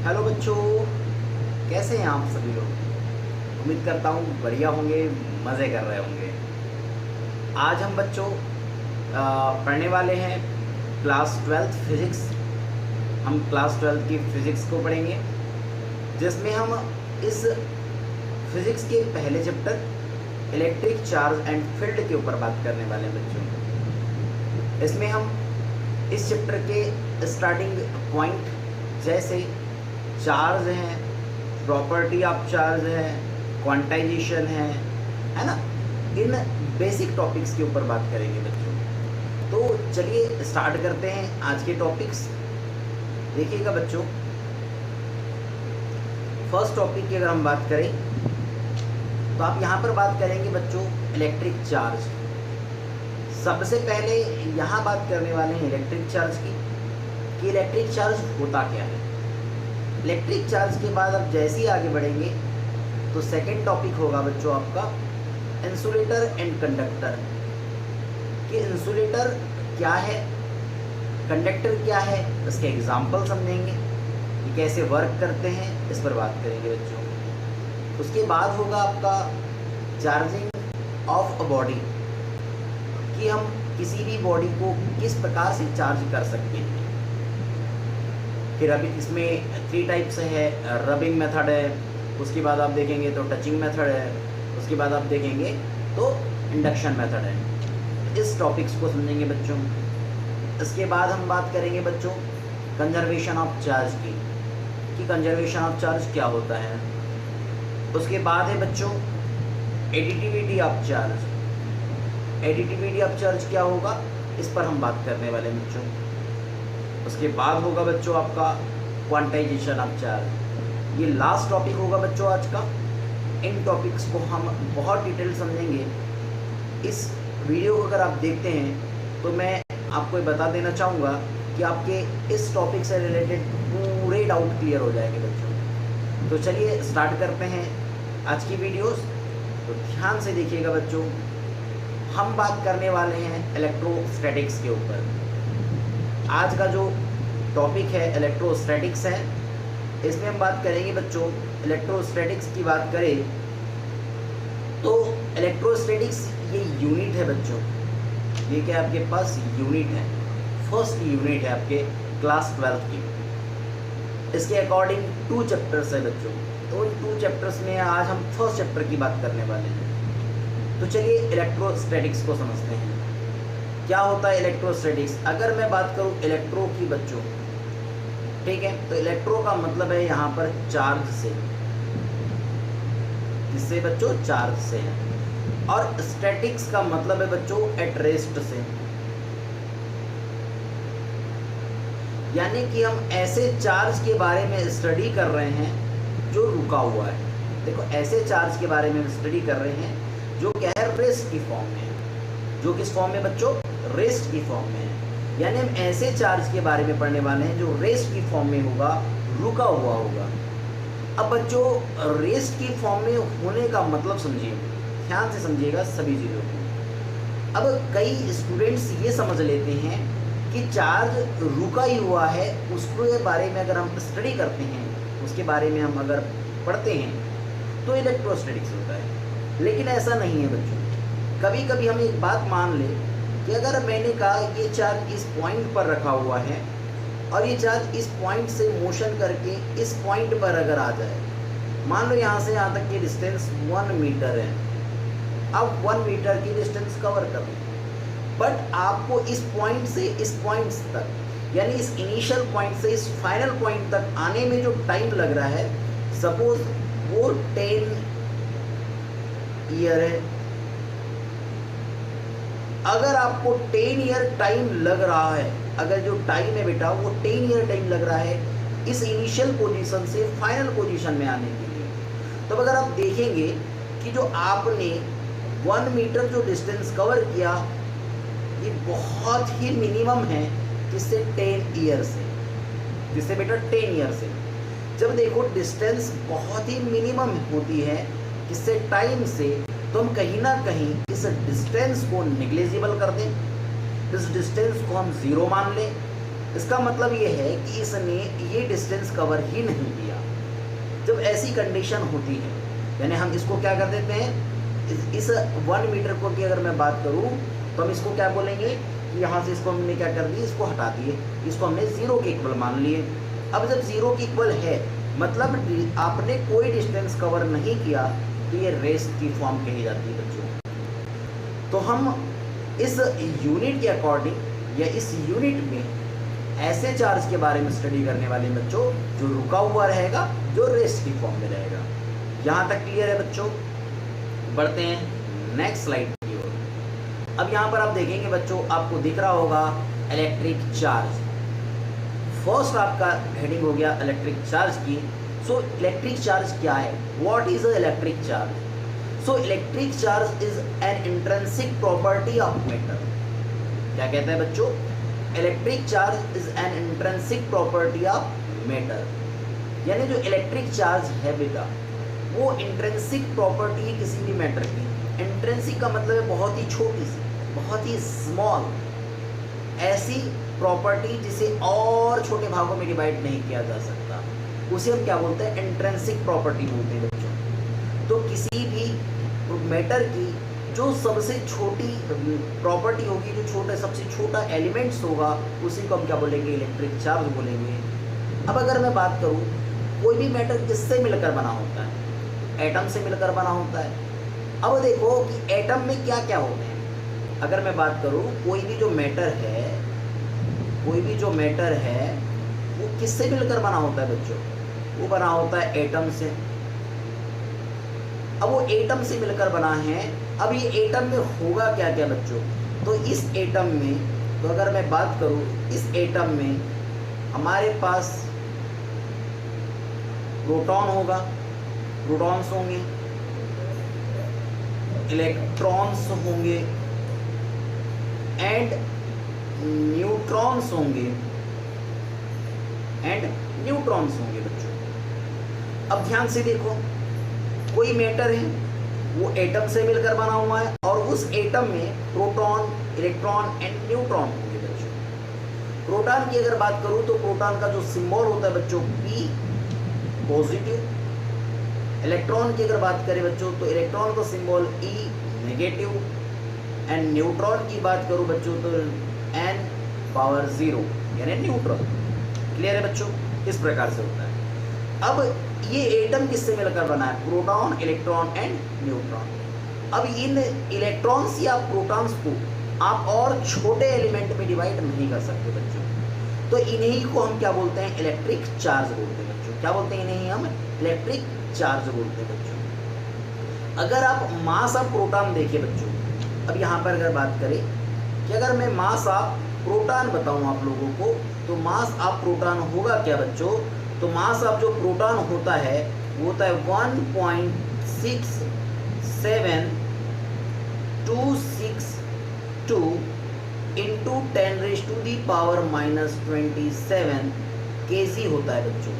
Hello बच्चों, कैसे हैं आप सभी लोग। उम्मीद करता हूँ बढ़िया होंगे, मज़े कर रहे होंगे। आज हम बच्चों पढ़ने वाले हैं क्लास 12th फिज़िक्स। हम क्लास 12th की फ़िज़िक्स को पढ़ेंगे, जिसमें हम इस फिज़िक्स के पहले chapter electric charge and field के ऊपर बात करने वाले हैं बच्चों। इसमें हम इस चैप्टर के स्टार्टिंग पॉइंट जैसे चार्ज हैं, प्रॉपर्टी ऑफ चार्ज है, क्वांटाइजेशन है ना, इन बेसिक टॉपिक्स के ऊपर बात करेंगे बच्चों। तो चलिए स्टार्ट करते हैं आज के टॉपिक्स। देखिएगा बच्चों, फर्स्ट टॉपिक की अगर हम बात करें तो आप यहाँ पर बात करेंगे बच्चों इलेक्ट्रिक चार्ज। सबसे पहले यहाँ बात करने वाले हैं इलेक्ट्रिक चार्ज की, कि इलेक्ट्रिक चार्ज होता क्या है। इलेक्ट्रिक चार्ज के बाद अब जैसे ही आगे बढ़ेंगे तो सेकंड टॉपिक होगा बच्चों आपका इंसुलेटर एंड कंडक्टर। कि इंसुलेटर क्या है, कंडक्टर क्या है, इसके एग्जाम्पल समझेंगे, ये कैसे वर्क करते हैं, इस पर बात करेंगे बच्चों। उसके बाद होगा आपका चार्जिंग ऑफ अ बॉडी, कि हम किसी भी बॉडी को किस प्रकार से चार्ज कर सकते हैं। फिर अभी इसमें 3 टाइप्स है, रबिंग मेथड है, उसके बाद आप देखेंगे तो टचिंग मेथड है, उसके बाद आप देखेंगे तो इंडक्शन मेथड है। इस टॉपिक्स को समझेंगे बच्चों। इसके बाद हम बात करेंगे बच्चों कंजर्वेशन ऑफ चार्ज की, कि कंजर्वेशन ऑफ चार्ज क्या होता है। उसके बाद है बच्चों additivity of charge. Additivity of charge क्या होगा, इस पर हम बात करने वाले हैं बच्चों। उसके बाद होगा बच्चों आपका क्वांटाइजेशन ऑफ चार्ज। ये लास्ट टॉपिक होगा बच्चों आज का। इन टॉपिक्स को हम बहुत डिटेल समझेंगे। इस वीडियो को अगर आप देखते हैं तो मैं आपको बता देना चाहूँगा कि आपके इस टॉपिक से रिलेटेड पूरे डाउट क्लियर हो जाएंगे बच्चों। तो चलिए स्टार्ट करते हैं आज की वीडियोस। तो ध्यान से देखिएगा बच्चों, हम बात करने वाले हैं इलेक्ट्रोस्टैटिक्स के ऊपर। आज का जो टॉपिक है इलेक्ट्रोस्टैटिक्स है। इसमें हम बात करेंगे बच्चों, इलेक्ट्रोस्टैटिक्स की बात करें तो इलेक्ट्रोस्टैटिक्स ये यूनिट है बच्चों। ये क्या आपके पास यूनिट है, फर्स्ट यूनिट है आपके क्लास 12th की। इसके अकॉर्डिंग 2 चैप्टर्स है बच्चों। तो उन 2 चैप्टर्स में आज हम फर्स्ट चैप्टर की बात करने वाले हैं। तो चलिए इलेक्ट्रोस्टैटिक्स को समझते हैं। क्या होता है इलेक्ट्रोस्टैटिक्स। अगर मैं बात करूं इलेक्ट्रो की बच्चों, ठीक है, तो इलेक्ट्रो का मतलब है यहाँ पर चार्ज से। किससे बच्चों, चार्ज से है। और स्टैटिक्स का मतलब है बच्चों एट रेस्ट से, यानी कि हम ऐसे चार्ज के बारे में स्टडी कर रहे हैं जो रुका हुआ है। देखो, ऐसे चार्ज के बारे में स्टडी कर रहे हैं जो क्या है, रेस्ट की फॉर्म में है। जो किस फॉर्म में बच्चों, रेस्ट की फॉर्म में है। यानी हम ऐसे चार्ज के बारे में पढ़ने वाले हैं जो रेस्ट की फॉर्म में होगा, रुका हुआ होगा। अब बच्चों रेस्ट की फॉर्म में होने का मतलब समझिए, ध्यान से समझिएगा सभी चीज़ों को। अब कई स्टूडेंट्स ये समझ लेते हैं कि चार्ज रुका ही हुआ है, उसके बारे में अगर हम स्टडी करते हैं, उसके बारे में हम अगर पढ़ते हैं तो इलेक्ट्रोस्टैटिक्स होता है। लेकिन ऐसा नहीं है बच्चों। कभी कभी हम एक बात मान लें कि अगर मैंने कहा ये चार्ज इस पॉइंट पर रखा हुआ है और ये चार्ज इस पॉइंट से मोशन करके इस पॉइंट पर अगर आ जाए, मान लो यहाँ से यहाँ तक की डिस्टेंस 1 मीटर है। अब 1 मीटर की डिस्टेंस कवर कर लो, बट आपको इस पॉइंट से इस पॉइंट तक, यानी इस इनिशियल पॉइंट से इस फाइनल पॉइंट तक आने में जो टाइम लग रहा है, सपोज वो 10 ईयर है। अगर आपको 10 ईयर टाइम लग रहा है, अगर जो टाइम है बेटा वो 10 ईयर टाइम लग रहा है इस इनिशियल पोजीशन से फाइनल पोजीशन में आने के लिए, तो अगर आप देखेंगे कि जो आपने 1 मीटर जो डिस्टेंस कवर किया, ये बहुत ही मिनिमम है किससे, 10 ईयर से। जिससे बेटा 10 ईयर से। जब देखो डिस्टेंस बहुत ही मिनिमम होती है किससे, टाइम से, तो हम कहीं ना कहीं इस डिस्टेंस को नेग्लिजिबल कर दें, इस डिस्टेंस को हम 0 मान लें, इसका मतलब ये है कि इसने ये डिस्टेंस कवर ही नहीं किया। जब ऐसी कंडीशन होती है, यानी हम इसको क्या कर देते हैं, इस 1 मीटर को की अगर मैं बात करूं तो हम इसको क्या बोलेंगे कि यहाँ से इसको हमने क्या कर दिया, इसको हटा दिए, इसको हमने 0 के इक्वल मान लिए। अब जब 0 के इक्वल है मतलब आपने कोई डिस्टेंस कवर नहीं किया तो ये रेस्ट की फॉर्म कही जाती है बच्चों। तो हम इस यूनिट के अकॉर्डिंग या इस यूनिट में ऐसे चार्ज के बारे में स्टडी करने वाले बच्चों जो रुका हुआ रहेगा, जो रेस्ट की फॉर्म में रहेगा। यहाँ तक क्लियर है बच्चों? बढ़ते हैं नेक्स्ट स्लाइड की ओर। अब यहाँ पर आप देखेंगे बच्चों, आपको दिख रहा होगा इलेक्ट्रिक चार्ज। फर्स्ट आपका हेडिंग हो गया इलेक्ट्रिक चार्ज की। सो इलेक्ट्रिक चार्ज क्या है? What is a electric charge? So electric charge is an intrinsic property of matter. क्या कहते हैं बच्चों? Electric charge is an intrinsic property of matter, यानी जो इलेक्ट्रिक चार्ज है बेटा वो इंट्रिंसिक प्रॉपर्टी है किसी भी मैटर की। इंट्रिंसिक का मतलब है बहुत ही छोटी सी, बहुत ही स्मॉल, ऐसी प्रॉपर्टी जिसे और छोटे भागों में डिवाइड नहीं किया जा सकता, उसे हम क्या बोलते हैं? इंट्रिंसिक प्रॉपर्टी बोलते हैं बच्चों। तो किसी भी मैटर की जो सबसे छोटी प्रॉपर्टी होगी, जो छोटा सबसे छोटा एलिमेंट्स होगा, उसी को हम क्या बोलेंगे? इलेक्ट्रिक चार्ज बोलेंगे। अब अगर मैं बात करूँ, कोई भी मैटर किससे मिलकर बना होता है? एटम से मिलकर बना होता है। अब देखो कि एटम में क्या क्या होते हैं। अगर मैं बात करूँ, कोई भी जो मैटर है, कोई भी जो मैटर है वो किससे मिलकर बना होता है बच्चों? वो बना होता है एटम से। अब वो एटम से मिलकर बना है। अब ये एटम में होगा क्या क्या बच्चों? तो इस एटम में, तो अगर मैं बात करूँ, इस एटम में हमारे पास प्रोटॉन होगा, प्रोटॉन्स होंगे, इलेक्ट्रॉन्स होंगे एंड न्यूट्रॉन्स होंगे, बच्चों। अब ध्यान से देखो, कोई मैटर है वो एटम से मिलकर बना हुआ है और उस एटम में प्रोटॉन, इलेक्ट्रॉन एंड न्यूट्रॉन होंगे बच्चों। प्रोटॉन की अगर बात करूं तो प्रोटॉन का जो सिंबल होता है बच्चों P पॉजिटिव। इलेक्ट्रॉन की अगर बात करें बच्चों तो इलेक्ट्रॉन का symbol E negative. And neutron की बात करूं बच्चों तो N⁻�0 यानी न्यूट्रल। क्लियर है बच्चों? इस प्रकार से होता है। अब ये एटम किससे मिलकर बना है? Proton, electron and neutron. अब इन इलेक्ट्रॉन्स या प्रोटॉन्स को आप और छोटे एलिमेंट में डिवाइड नहीं कर सकते बच्चों, तो इन्हीं को हम क्या बोलते हैं? इलेक्ट्रिक चार्ज बोलते हैं बच्चों। क्या बोलते हैं इन्हें? हम इलेक्ट्रिक चार्ज बोलते हैं बच्चों। अगर आप मास ऑफ प्रोटॉन देखिए बच्चों, अब यहाँ पर अगर बात करें कि अगर मैं मास ऑफ प्रोटॉन बताऊँ आप लोगों को, तो मास ऑफ प्रोटॉन होगा क्या बच्चों? तो मास ऑफ जो प्रोटॉन होता है वो होता है 1.67262 इंटू 10⁻⁻27 kg होता है बच्चों।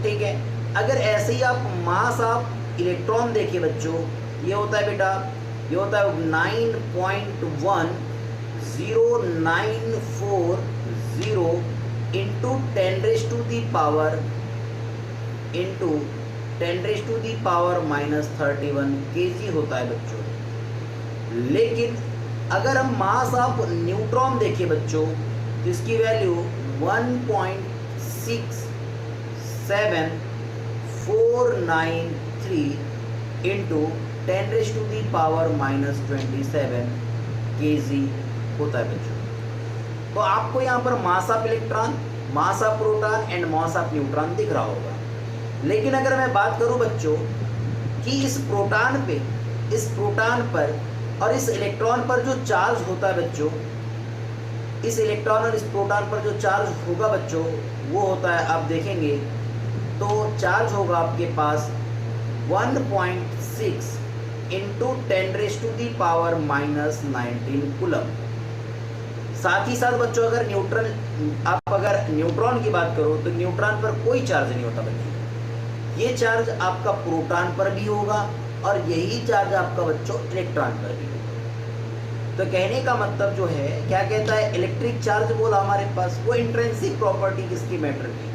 ठीक है। अगर ऐसे ही आप मास ऑफ इलेक्ट्रॉन देखिए बच्चों, ये होता है बेटा, ये होता है 9.1094 इंटू 10⁻31 kg होता है बच्चों। लेकिन अगर हम मास ऑफ न्यूट्रॉन देखें बच्चों तो इसकी वैल्यू 1.67493 इंटू 10⁻⁻27 kg होता है बच्चों। तो आपको यहाँ पर mass of electron, mass of proton and mass of neutron दिख रहा होगा। लेकिन अगर मैं बात करूँ बच्चों कि इस प्रोटॉन पर और इस इलेक्ट्रॉन पर जो चार्ज होता है बच्चों, इस इलेक्ट्रॉन और इस प्रोटॉन पर जो चार्ज होगा बच्चों, वो होता है, आप देखेंगे तो चार्ज होगा आपके पास 1.6 इंटू 10⁻⁻19 कूलम। साथ ही साथ बच्चों अगर न्यूट्रॉन की बात करो तो न्यूट्रॉन पर कोई चार्ज नहीं होता बच्चों। ये चार्ज आपका प्रोटॉन पर भी होगा और यही चार्ज आपका बच्चों इलेक्ट्रॉन पर भी होगा। तो कहने का मतलब जो है क्या कहता है, इलेक्ट्रिक चार्ज बोला हमारे पास, वो इंट्रिंसिक प्रॉपर्टी किसकी, मैटर की।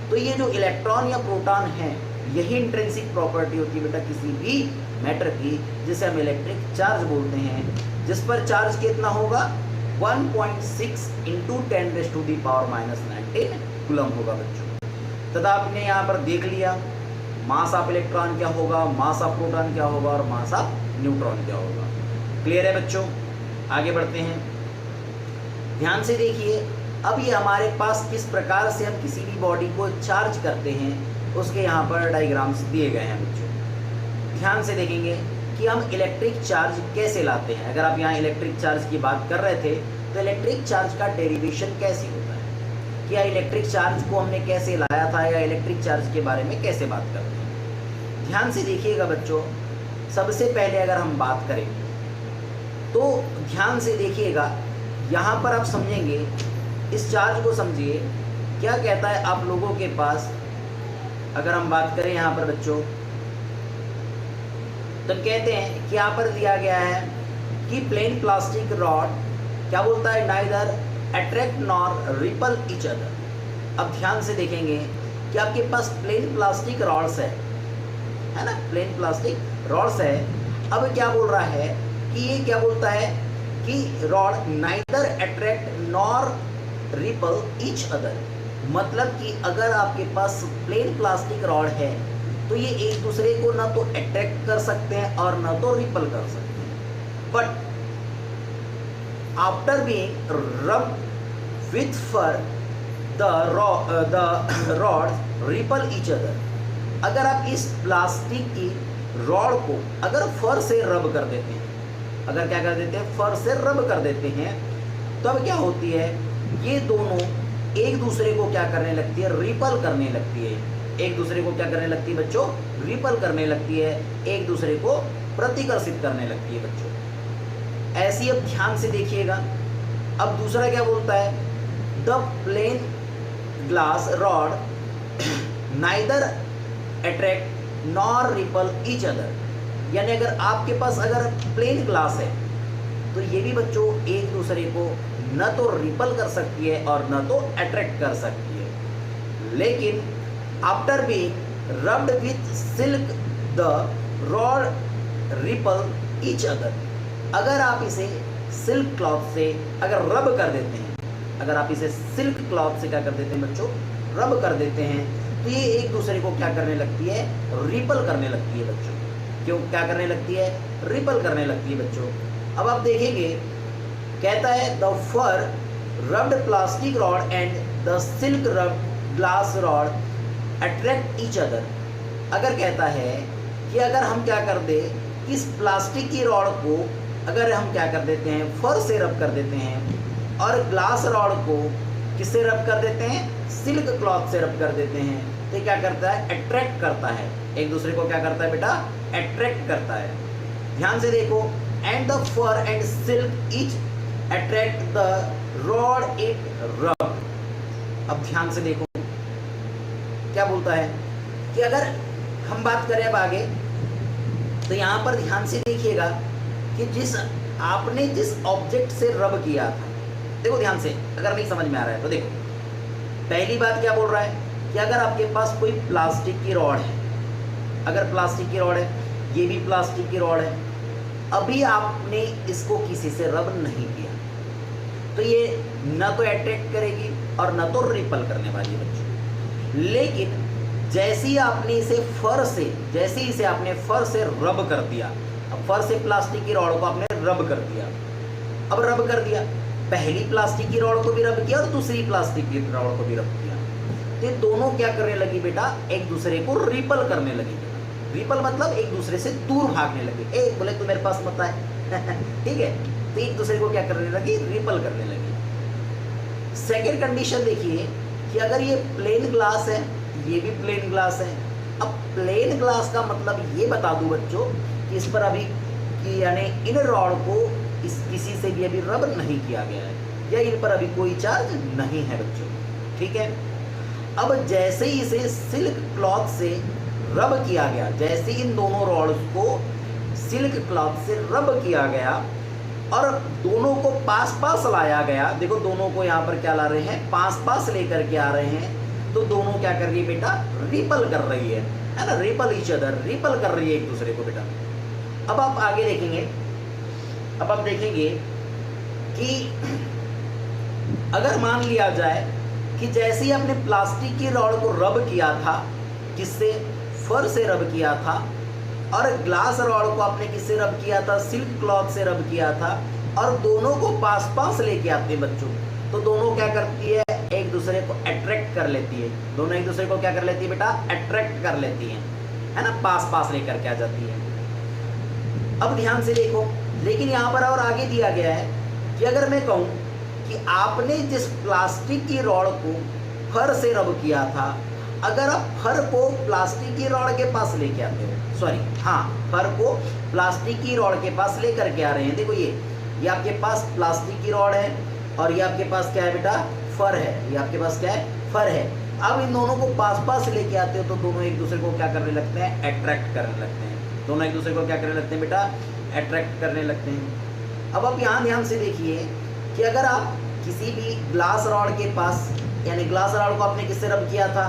तो ये जो इलेक्ट्रॉन या प्रोटॉन है, यही इंट्रिंसिक प्रॉपर्टी होती है बेटा किसी भी मैटर की, जिसे हम इलेक्ट्रिक चार्ज बोलते हैं, जिस पर चार्ज कितना होगा 1.6 × 10⁻⁻19 कूलम होगा बच्चों। तथा आपने यहाँ पर देख लिया मास ऑफ इलेक्ट्रॉन क्या होगा, मास ऑफ प्रोटॉन क्या होगा और मास ऑफ न्यूट्रॉन क्या होगा। क्लियर है बच्चों, आगे बढ़ते हैं। ध्यान से देखिए, अब ये हमारे पास किस प्रकार से हम किसी भी बॉडी को चार्ज करते हैं, उसके यहाँ पर डायग्राम्स दिए गए हैं बच्चों। ध्यान से देखेंगे कि हम इलेक्ट्रिक चार्ज कैसे लाते हैं। अगर आप यहाँ इलेक्ट्रिक चार्ज की बात कर रहे थे तो इलेक्ट्रिक चार्ज का डेरिवेशन कैसे होता है, कि या इलेक्ट्रिक चार्ज को हमने कैसे लाया था, या इलेक्ट्रिक चार्ज के बारे में कैसे बात करते हैं। ध्यान से देखिएगा बच्चों, सबसे पहले अगर हम बात करें तो ध्यान से देखिएगा, यहाँ पर आप समझेंगे, इस चार्ज को समझिए। क्या कहता है आप लोगों के पास, अगर हम बात करें यहाँ पर बच्चों, तो कहते हैं कि यहाँ पर दिया गया है कि प्लेन प्लास्टिक रॉड क्या बोलता है, neither attract nor repel each other. अब ध्यान से देखेंगे कि आपके पास प्लेन प्लास्टिक रॉड्स है ना, प्लेन प्लास्टिक रॉड्स है। अब क्या बोल रहा है कि ये क्या बोलता है कि rod neither attract nor repel each other, मतलब कि अगर आपके पास प्लेन प्लास्टिक रॉड है तो ये एक दूसरे को ना तो अट्रैक्ट कर सकते हैं और ना तो रिपल कर सकते हैं। बट आफ्टर बीइंग रब with for the rod ripple each other, अगर आप इस प्लास्टिक की रॉड को अगर फर से रब कर देते हैं, अगर क्या कर देते हैं, फर से रब कर देते हैं, तो अब क्या होती है, ये दोनों एक दूसरे को क्या करने लगती है, रिपल करने लगती है। एक दूसरे को क्या करने लगती है बच्चों, रिपल करने लगती है, एक दूसरे को प्रतिकर्षित करने लगती है बच्चों। ऐसी अब ध्यान से देखिएगा। अब दूसरा क्या बोलता है, the plain glass rod neither attract nor repel each other, यानी अगर आपके पास अगर प्लेन ग्लास है तो ये भी बच्चों एक दूसरे को न तो रिपल कर सकती है और न तो अट्रैक्ट कर सकती है। लेकिन after being rubbed with silk the rod ripple each other, अगर आप इसे सिल्क क्लॉथ से अगर रब कर देते हैं, अगर आप इसे सिल्क क्लॉथ से क्या कर देते हैं बच्चों, रब कर देते हैं, तो ये एक दूसरे को क्या करने लगती है, रिपल करने लगती है बच्चों। क्यों क्या करने लगती है, रिपल करने लगती है बच्चों। अब आप देखेंगे, कहता है the fur rubbed plastic rod and the silk rubbed glass rod attract each other. अगर कहता है कि अगर हम क्या कर दे, इस प्लास्टिक की रॉड को अगर हम क्या कर देते हैं, फर से रब कर देते हैं, और ग्लास रॉड को किससे रब कर देते हैं, सिल्क क्लॉथ से रब कर देते हैं, तो क्या करता है, अट्रैक्ट करता है, एक दूसरे को क्या करता है बेटा, अट्रैक्ट करता है। ध्यान से देखो, and the fur and silk each attract the rod it rub. अब ध्यान से देखो क्या बोलता है कि अगर हम बात करें अब आगे, तो यहाँ पर ध्यान से देखिएगा कि आपने जिस ऑब्जेक्ट से रब किया था, देखो ध्यान से, अगर नहीं समझ में आ रहा है तो देखो, पहली बात क्या बोल रहा है कि अगर आपके पास कोई प्लास्टिक की रॉड है, अगर प्लास्टिक की रॉड है, ये भी प्लास्टिक की रॉड है, अभी आपने इसको किसी से रब नहीं किया, तो ये न तो अट्रैक्ट करेगी और न तो रिपल करने वाली है बच्चों। लेकिन जैसे ही आपने इसे फर से, जैसे ही इसे आपने फर से रब कर दिया, अब फर से प्लास्टिक की रॉड को आपने रब कर दिया, अब रब कर दिया, पहली प्लास्टिक की रॉड को भी रब किया और दूसरी प्लास्टिक की रॉड को भी रब किया, तो ये दोनों क्या करने लगी बेटा, एक दूसरे को रिपल करने लगी। रिपल मतलब एक दूसरे से दूर भागने लगे, ए बोले तो मेरे पास मत आए ठीक है, तो एक दूसरे को क्या करने लगी, रिपल करने लगी। सेकेंड कंडीशन देखिए कि अगर ये प्लेन ग्लास है, ये भी प्लेन ग्लास है। अब प्लेन ग्लास का मतलब ये बता दूं बच्चों कि इस पर अभी कि यानी इन रॉड को इस किसी से भी अभी रब नहीं किया गया है, या इन पर अभी कोई चार्ज नहीं है बच्चों, ठीक है। अब जैसे ही इसे सिल्क क्लॉथ से रब किया गया, जैसे इन दोनों रॉड्स को सिल्क क्लॉथ से रब किया गया, और दोनों को पास पास लाया गया, देखो दोनों को यहाँ पर क्या ला रहे हैं, पास पास लेकर के आ रहे हैं, तो दोनों क्या कर रही है बेटा, रिपल कर रही है ना, रिपल ईच अदर, रिपल कर रही है एक दूसरे को बेटा। अब आप आगे देखेंगे, अब आप देखेंगे कि अगर मान लिया जाए कि जैसे ही आपने प्लास्टिक की रॉड को रब किया था, किससे, फर से रब किया था, और ग्लास रॉड को आपने किससे रब किया था, सिल्क क्लॉथ से रब किया था, और दोनों को पास पास लेके आते हैं बच्चों, तो दोनों क्या करती है, एक दूसरे को अट्रैक्ट कर लेती है, दोनों एक दूसरे को क्या कर लेती है बेटा, अट्रैक्ट कर लेती है ना, पास पास लेकर के आ जाती है। अब ध्यान से देखो, लेकिन यहाँ पर और आगे दिया गया है कि अगर मैं कहूँ कि आपने जिस प्लास्टिक की रॉड को फर से रब किया था, अगर आप फर को प्लास्टिक की रॉड के पास लेके आते हो, सॉरी हाँ, फर को प्लास्टिक की रॉड के पास लेकर के आ रहे हैं, देखो ये आपके पास प्लास्टिक की रॉड है और ये आपके पास क्या है बेटा, फर है, ये आपके पास क्या है, फर है। अब इन दोनों को पास पास लेके आते हो तो दोनों एक दूसरे को क्या करने लगते हैं, अट्रैक्ट करने लगते हैं, दोनों एक दूसरे को क्या करने लगते हैं बेटा, अट्रैक्ट करने लगते हैं। अब आप यहाँ ध्यान से देखिए कि अगर आप किसी भी ग्लास रॉड के पास, यानी ग्लास रॉड को आपने किससे रब किया था,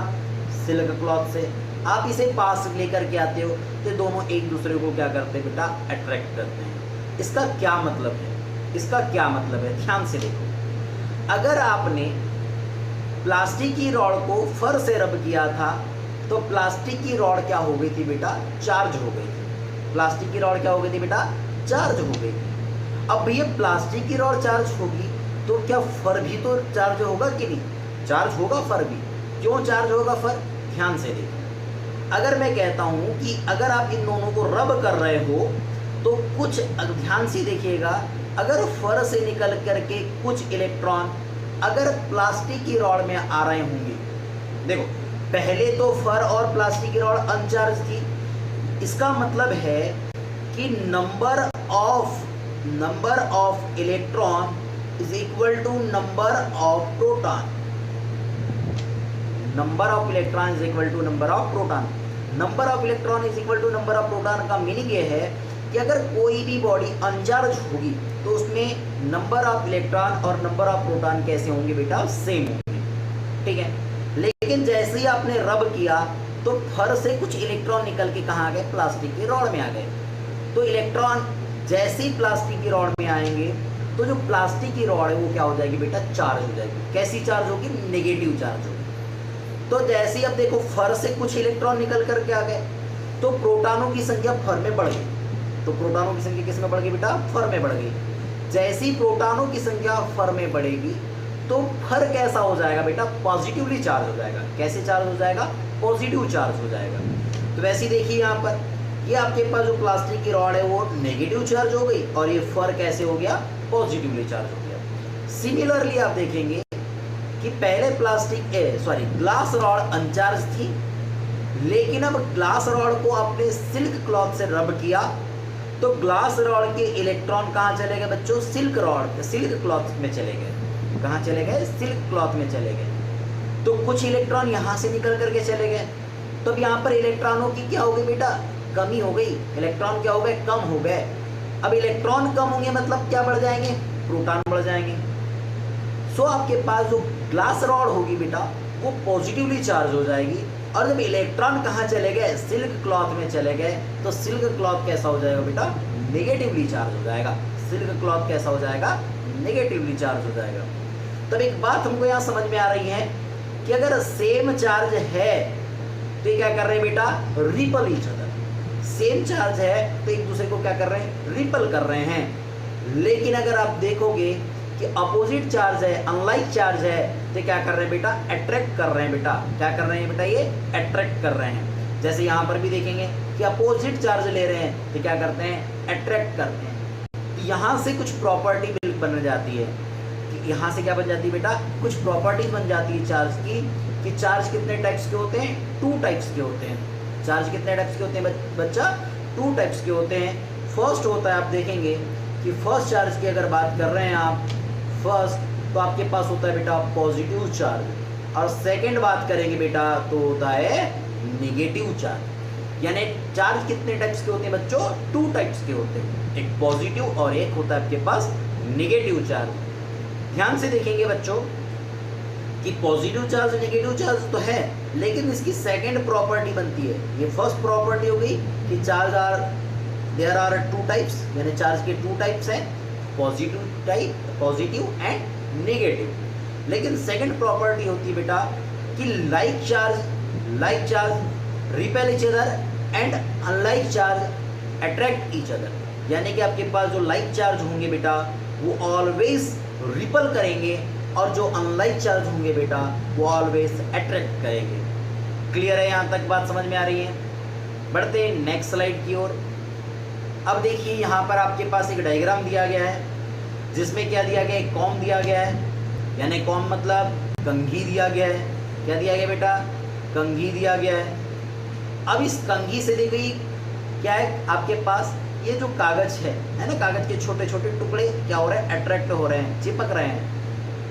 सिल्क क्लॉथ से, आप इसे पास लेकर के आते हो तो दोनों एक दूसरे को क्या करते हैं बेटा, अट्रैक्ट करते हैं। इसका क्या मतलब है, इसका क्या मतलब है, ध्यान से देखो। अगर आपने प्लास्टिक की रॉड को फर से रब किया था तो प्लास्टिक की रॉड क्या हो गई थी बेटा, चार्ज हो गई थी, प्लास्टिक की रॉड क्या हो गई थी बेटा, चार्ज हो गई थी। अब ये प्लास्टिक की रॉड चार्ज होगी तो क्या फर भी तो चार्ज होगा कि नहीं, चार्ज होगा फर भी, क्यों चार्ज होगा फर, ध्यान से देखो। अगर मैं कहता हूँ कि अगर आप इन दोनों को रब कर रहे हो तो कुछ, ध्यान से देखिएगा, अगर फर से निकल करके कुछ इलेक्ट्रॉन अगर प्लास्टिक की रॉड में आ रहे होंगे, देखो पहले तो फर और प्लास्टिक की रॉड अनचार्ज थी, इसका मतलब है कि number of electron is equal to number of proton, number of electron is equal to number of proton, number of electron is equal to number of proton का मीनिंग ये है कि अगर कोई भी बॉडी अनचार्ज होगी तो उसमें नंबर ऑफ इलेक्ट्रॉन और नंबर ऑफ प्रोटॉन कैसे होंगे बेटा, सेम होंगे, ठीक है। लेकिन जैसे ही आपने रब किया तो फर से कुछ इलेक्ट्रॉन निकल के कहाँ आ गए, प्लास्टिक की रॉड में आ गए, तो इलेक्ट्रॉन जैसे ही प्लास्टिक की रॉड में आएंगे तो जो प्लास्टिक की रॉड है वो क्या हो जाएगी बेटा, चार्ज हो जाएगी। कैसी चार्ज होगी, नेगेटिव चार्ज होगी। तो जैसे ही अब देखो फर से कुछ इलेक्ट्रॉन निकल करके आ गए तो प्रोटॉनों की संख्या फर में बढ़ गई, तो प्रोटॉनों की संख्या किस में बढ़ गई बेटा, फर में बढ़ गई। जैसी प्रोटॉनों की संख्या फर में बढ़ेगी तो फर कैसा हो जाएगा बेटा, पॉजिटिवली चार्ज हो जाएगा। कैसे चार्ज हो जाएगा, पॉजिटिव चार्ज हो जाएगा। तो वैसे देखिए यहाँ पर ये आपके पास जो प्लास्टिक की रॉड है वो नेगेटिव चार्ज हो गई और ये फर कैसे हो गया, पॉजिटिवली चार्ज हो गया। सिमिलरली आप देखेंगे कि पहले ग्लास रॉड अनचार्ज थी, लेकिन अब ग्लास रॉड को आपने सिल्क क्लॉथ से रब किया तो ग्लास रॉड के इलेक्ट्रॉन कहाँ चले गए बच्चों, सिल्क क्लॉथ में चले गए। कहाँ चले गए, सिल्क क्लॉथ में चले गए। तो कुछ इलेक्ट्रॉन यहाँ से निकल करके चले गए, तो अब यहाँ पर इलेक्ट्रॉनों की क्या हो गई बेटा, कमी हो गई, इलेक्ट्रॉन क्या हो गए, कम हो गए। अब इलेक्ट्रॉन कम होंगे मतलब क्या बढ़ जाएंगे, प्रोटॉन बढ़ जाएंगे। सो आपके पास जो ग्लास रॉड होगी बेटा वो पॉजिटिवली चार्ज हो जाएगी, और जब इलेक्ट्रॉन कहाँ चले गए, सिल्क क्लॉथ में चले गए, तो सिल्क क्लॉथ कैसा हो जाएगा बेटा, नेगेटिवली चार्ज हो जाएगा। सिल्क क्लॉथ कैसा हो जाएगा, नेगेटिवली चार्ज हो जाएगा। तब एक बात हमको यहाँ समझ में आ रही है कि अगर सेम चार्ज है तो ये क्या कर रहे हैं बेटा, ripple each other. Same charge है तो एक दूसरे को क्या कर रहे हैं, रिपल कर रहे हैं। लेकिन अगर आप देखोगे कि अपोजिट चार्ज है, अनलाइक चार्ज है, तो क्या कर रहे हैं बेटा, अट्रैक्ट कर रहे हैं बेटा। क्या कर रहे हैं बेटा, ये अट्रैक्ट कर रहे हैं। जैसे यहाँ पर भी देखेंगे कि अपोजिट चार्ज ले रहे हैं तो क्या करते हैं, अट्रैक्ट करते हैं। तो यहाँ से कुछ प्रॉपर्टी बन जाती है, कि यहाँ से क्या बन जाती है बेटा, कुछ प्रॉपर्टी बन जाती है चार्ज की, कि चार्ज कितने टाइप्स के होते हैं, 2 टाइप्स के होते हैं। चार्ज कितने टाइप्स के होते हैं बच्चा, 2 टाइप्स के होते हैं। फर्स्ट होता है, आप देखेंगे कि फर्स्ट चार्ज की अगर बात कर रहे हैं आप, फर्स्ट तो आपके पास होता है बेटा पॉजिटिव चार्ज, और सेकंड बात करेंगे बेटा तो होता है नेगेटिव चार्ज। यानी चार्ज कितने टाइप्स के होते हैं बच्चों? 2 टाइप्स के होते हैं, एक पॉजिटिव और एक होता है आपके पास नेगेटिव चार्ज। ध्यान से देखेंगे बच्चों कि पॉजिटिव चार्ज नेगेटिव चार्ज तो है, लेकिन इसकी सेकंड प्रॉपर्टी बनती है। ये फर्स्ट प्रॉपर्टी हो गई कि देयर आर 2 टाइप्स, यानी चार्ज के 2 टाइप्स हैं, पॉजिटिव एंड नेगेटिव। लेकिन सेकंड प्रॉपर्टी होती है बेटा कि like charge repel each other and unlike charge attract each other. यानी कि आपके पास जो लाइक चार्ज होंगे बेटा वो ऑलवेज रिपल करेंगे, और जो अनलाइक चार्ज होंगे बेटा वो ऑलवेज अट्रैक्ट करेंगे। क्लियर है? यहाँ तक बात समझ में आ रही है? बढ़ते हैं नेक्स्ट स्लाइड की ओर। अब देखिए यहाँ पर आपके पास एक डायग्राम दिया गया है, जिसमें क्या दिया गया है? एक कॉम दिया गया है, यानी कॉम मतलब कंघी दिया गया है। क्या दिया गया बेटा? कंघी दिया गया है। अब इस कंघी से देखिए क्या है आपके पास, ये जो कागज है ना, कागज के छोटे छोटे टुकड़े क्या हो रहे हैं? अट्रैक्ट हो रहे हैं, चिपक रहे हैं।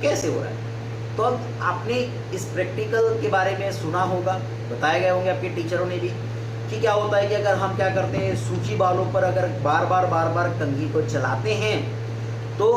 कैसे हो रहा है? तो अब आपने इस प्रैक्टिकल के बारे में सुना होगा, बताए गए होंगे आपके टीचरों ने भी, कि क्या होता है कि अगर हम क्या करते हैं, सूखी बालों पर अगर बार बार कंघी को चलाते हैं तो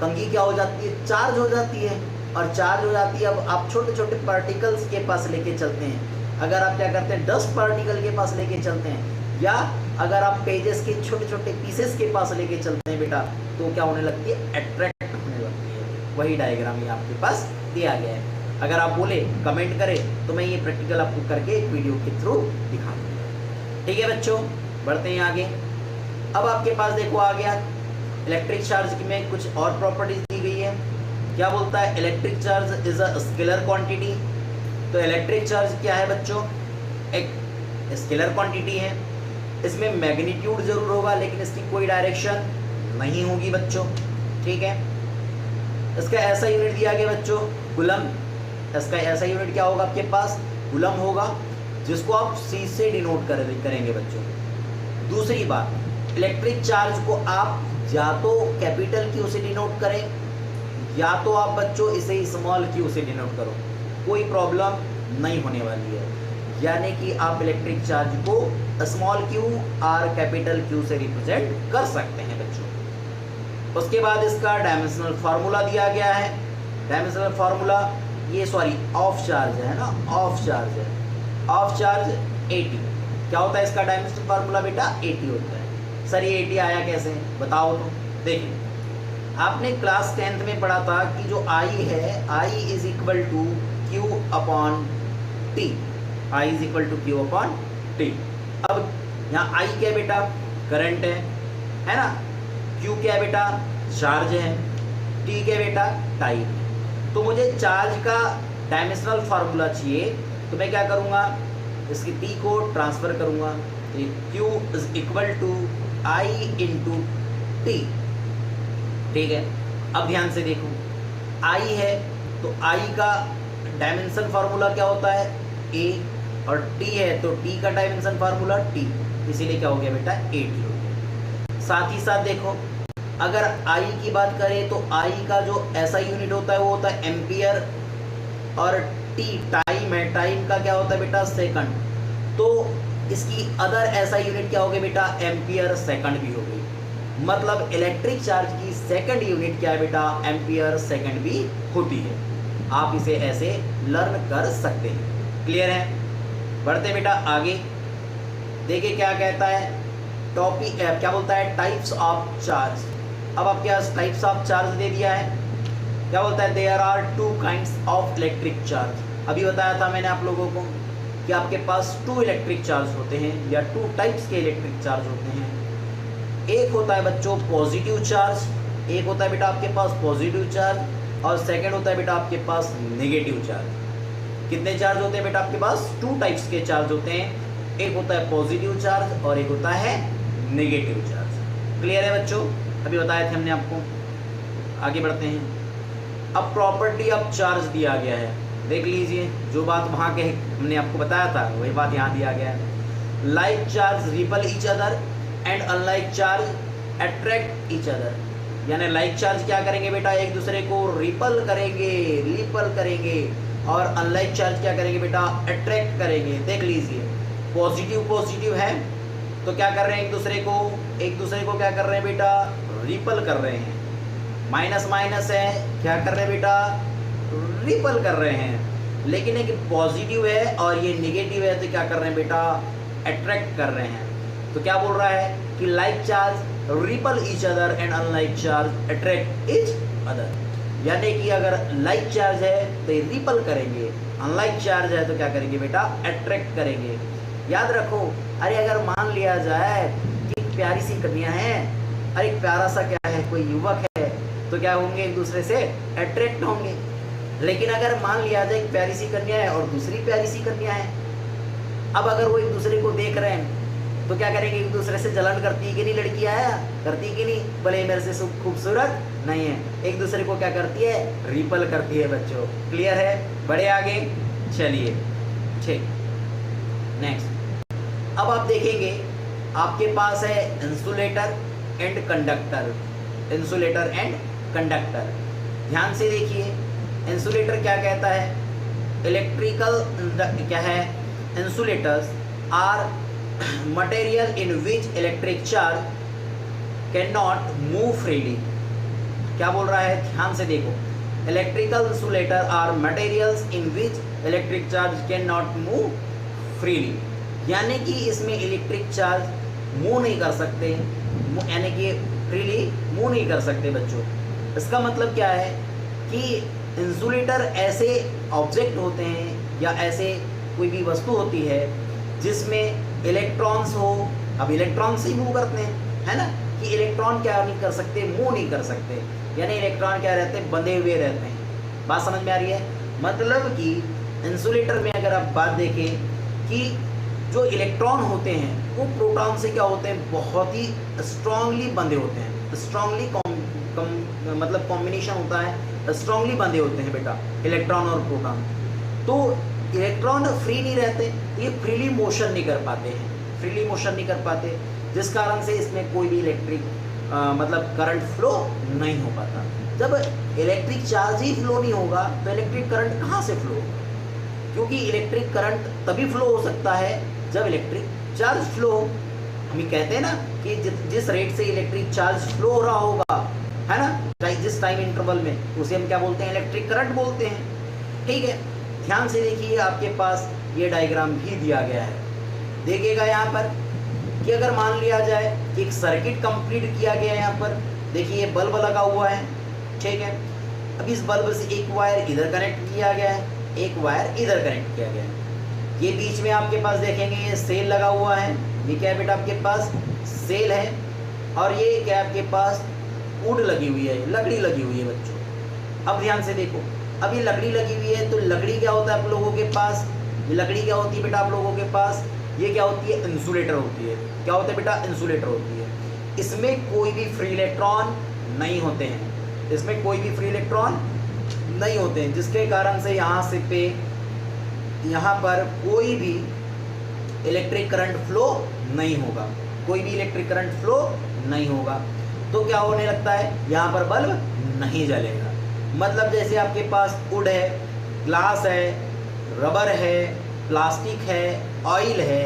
कंघी क्या हो जाती है? चार्ज हो जाती है, और चार्ज हो जाती है। अब आप छोटे छोटे पार्टिकल्स के पास लेके चलते हैं, अगर आप क्या करते हैं, डस्ट पार्टिकल के पास लेके चलते हैं, या अगर आप पेजेस के छोटे छोटे पीसेस के पास लेके चलते हैं बेटा, तो क्या होने लगती है? अट्रैक्ट होने लगती है। वही डायग्राम ये आपके पास दिया गया है। अगर आप बोले कमेंट करें तो मैं ये प्रैक्टिकल आपको करके एक वीडियो के थ्रू दिखा दूँगा। ठीक है बच्चों, बढ़ते हैं आगे। अब आपके पास देखो आ गया इलेक्ट्रिक चार्ज में कुछ और प्रॉपर्टीज दी गई है। क्या बोलता है? Electric charge is a scalar quantity. तो इलेक्ट्रिक चार्ज क्या है बच्चों? एक स्केलर क्वांटिटी है। इसमें मैग्नीट्यूड जरूर होगा, लेकिन इसकी कोई डायरेक्शन नहीं होगी बच्चों। ठीक है, इसका ऐसा यूनिट दिया गया बच्चों, कूलम। इसका ऐसा यूनिट क्या होगा आपके पास? कूलम होगा, जिसको आप C से डिनोट करेंगे बच्चों। दूसरी बात, इलेक्ट्रिक चार्ज को आप या तो कैपिटल Q से डिनोट करें, या तो आप बच्चों इसे स्मॉल q से डिनोट करो, कोई प्रॉब्लम नहीं होने वाली है। यानी कि आप इलेक्ट्रिक चार्ज को स्मॉल q और कैपिटल Q से रिप्रेजेंट कर सकते हैं बच्चों। उसके बाद इसका डायमेंशनल फार्मूला दिया गया है। डायमेंशनल फार्मूला ये ऑफ चार्ज है ना, ऑफ चार्ज है, ऑफ चार्ज 80। क्या होता है इसका डायमेंशनल फार्मूला बेटा? 80 होता है। सर ये 80 आया कैसे, बताओ तो। देखिए आपने क्लास 10th में पढ़ा था कि जो I है, I is equal to Q upon T, I is equal to Q upon T। अब यहाँ I क्या है बेटा? करंट है ना। Q क्या है बेटा? चार्ज है। T क्या है बेटा? टाइम। तो मुझे चार्ज का डायमेंशनल फार्मूला चाहिए, तो मैं क्या करूँगा, इसकी T को ट्रांसफ़र करूँगा। Q is equal to I into T। ठीक है, अब ध्यान से देखो, I है तो I का डायमेंशन फार्मूला क्या होता है? A, और T है तो T का डायमेंशन फार्मूला T, इसीलिए क्या हो गया बेटा? 80 हो गया। साथ ही साथ देखो, अगर I की बात करें तो I का जो ऐसा यूनिट होता है वो होता है एम्पियर, और T टाइम है, टाइम का क्या होता है बेटा? सेकंड। तो इसकी अदर ऐसा यूनिट क्या हो गया बेटा? एम्पियर सेकंड भी हो गई। मतलब इलेक्ट्रिक चार्ज की सेकंड यूनिट क्या है बेटा? एम्पियर सेकंड भी होती है। आप इसे ऐसे लर्न कर सकते हैं। क्लियर है? बढ़ते बेटा आगे। देखिए क्या कहता है टॉपिक, क्या बोलता है? Types of charge. अब आपके पास टाइप्स ऑफ चार्ज दे दिया है। क्या बोलता है? There are 2 kinds of electric charge. अभी बताया था मैंने आप लोगों को कि आपके पास 2 इलेक्ट्रिक चार्ज होते हैं, या 2 टाइप्स के इलेक्ट्रिक चार्ज होते हैं। एक होता है बच्चों पॉजिटिव चार्ज, एक होता है बेटा आपके पास पॉजिटिव चार्ज, और सेकंड होता है बेटा आपके पास नेगेटिव चार्ज। कितने चार्ज होते हैं बेटा आपके पास? 2 टाइप्स के चार्ज होते हैं, एक होता है पॉजिटिव चार्ज और एक होता है नेगेटिव चार्ज। क्लियर है बच्चों? अभी बताए थे हमने आपको। आगे बढ़ते हैं। अब प्रॉपर्टी ऑफ चार्ज दिया गया है, देख लीजिए। जो बात वहाँ के हमने आपको बताया था वही बात यहाँ दिया गया है। Like charge ripple each other and unlike charge attract each other. यानी लाइक चार्ज क्या करेंगे बेटा? एक दूसरे को रिपल करेंगे, और अनलाइक चार्ज क्या करेंगे बेटा? अट्रैक्ट करेंगे। देख लीजिए पॉजिटिव पॉजिटिव है तो क्या कर रहे हैं, एक दूसरे को क्या कर रहे हैं बेटा, रिपल कर रहे हैं। माइनस माइनस है, क्या कर रहे हैं बेटा, रिपल कर रहे हैं। लेकिन एक पॉजिटिव है और ये नेगेटिव है तो क्या कर रहे हैं बेटा, अट्रैक्ट कर रहे हैं। तो क्या बोल रहा है कि like charge ripple each other and unlike charge attract each other. यानी कि अगर लाइक चार्ज है तो ये रिपल करेंगे, अनलाइक चार्ज है तो क्या करेंगे बेटा, अट्रैक्ट करेंगे। याद रखो, अरे अगर मान लिया जाए कि एक प्यारी सी कन्या है और एक प्यारा सा क्या है कोई युवक है तो क्या होंगे, एक दूसरे से अट्रैक्ट होंगे। लेकिन अगर मान लिया जाए एक प्यारी सी कन्या है और दूसरी प्यारी सी कन्या है, अब अगर वो एक दूसरे को देख रहे हैं तो क्या करेंगे, एक दूसरे से जलन करती है कि नहीं, लड़की आया करती कि नहीं, भले मेरे से खूबसूरत नहीं है, एक दूसरे को क्या करती है, रिपल करती है बच्चों। क्लियर है, बढ़े आगे, चलिए ठीक। नेक्स्ट, अब आप देखेंगे आपके पास है insulator and conductor. Insulator and conductor, ध्यान से देखिए, इंसुलेटर क्या कहता है, इलेक्ट्रिकल क्या है, insulators are material in which electric charge can not move freely. क्या बोल रहा है, ध्यान से देखो, electrical insulator are materials in which electric charge can not move freely. यानी कि इसमें इलेक्ट्रिक चार्ज मूव नहीं कर सकते, यानी कि फ्रीली मूव नहीं कर सकते बच्चों। इसका मतलब क्या है कि इंसुलेटर ऐसे ऑब्जेक्ट होते हैं या ऐसे कोई भी वस्तु होती है जिसमें इलेक्ट्रॉन्स हो। अब इलेक्ट्रॉन से ही मूव करते हैं, है ना, कि इलेक्ट्रॉन क्या नहीं कर सकते, मूव नहीं कर सकते, यानी इलेक्ट्रॉन क्या रहते हैं, बंधे हुए रहते हैं। बात समझ में आ रही है, मतलब कि इंसुलेटर में अगर आप बात देखें कि जो इलेक्ट्रॉन होते हैं वो प्रोटॉन से क्या होते हैं, बहुत ही स्ट्रांगली बंधे होते हैं। स्ट्रांगली मतलब कॉम्बिनेशन होता है, स्ट्रांगली बंधे होते हैं बेटा इलेक्ट्रॉन और प्रोटॉन। तो इलेक्ट्रॉन फ्री नहीं रहते, ये फ्रीली मोशन नहीं कर पाते हैं, फ्रीली मोशन नहीं कर पाते, जिस कारण से इसमें कोई भी इलेक्ट्रिक मतलब करंट फ्लो नहीं हो पाता। जब इलेक्ट्रिक चार्ज ही फ्लो नहीं होगा तो इलेक्ट्रिक करंट कहाँ से फ्लो होगा, क्योंकि इलेक्ट्रिक करंट तभी फ्लो हो सकता है जब इलेक्ट्रिक चार्ज फ्लो हो। हम कहते हैं ना कि जिस रेट से इलेक्ट्रिक चार्ज फ्लो हो रहा होगा, है ना, जिस टाइम इंटरवल में, उसे हम क्या बोलते हैं, इलेक्ट्रिक करंट बोलते हैं। ठीक है, ध्यान से देखिए, आपके पास ये डायग्राम भी दिया गया है। देखिएगा यहाँ पर कि अगर मान लिया जाए कि एक सर्किट कंप्लीट किया गया है, यहाँ पर देखिए बल्ब लगा हुआ है, ठीक है। अब इस बल्ब से एक वायर इधर कनेक्ट किया गया है, एक वायर इधर कनेक्ट किया गया है। ये बीच में आपके पास देखेंगे ये सेल लगा हुआ है, ये क्या है बेटा, आपके पास सेल है, और ये क्या आपके पास वुड लगी हुई है, लकड़ी लगी हुई है बच्चों। अब ध्यान से देखो, अब ये लकड़ी लगी हुई है तो लकड़ी क्या होता है आप लोगों के पास, ये लकड़ी क्या होती है बेटा आप लोगों के पास, ये क्या होती है, इंसुलेटर होती है। क्या होता है बेटा, इंसुलेटर होती है। इसमें कोई भी फ्री इलेक्ट्रॉन नहीं होते हैं, इसमें कोई भी फ्री इलेक्ट्रॉन नहीं होते हैं, जिसके कारण से यहाँ पर कोई भी इलेक्ट्रिक करंट फ्लो नहीं होगा, कोई भी इलेक्ट्रिक करंट फ्लो नहीं होगा। तो क्या होने लगता है, यहाँ पर बल्ब नहीं जलेगा। मतलब जैसे आपके पास वुड है, ग्लास है, रबर है, प्लास्टिक है, ऑयल है,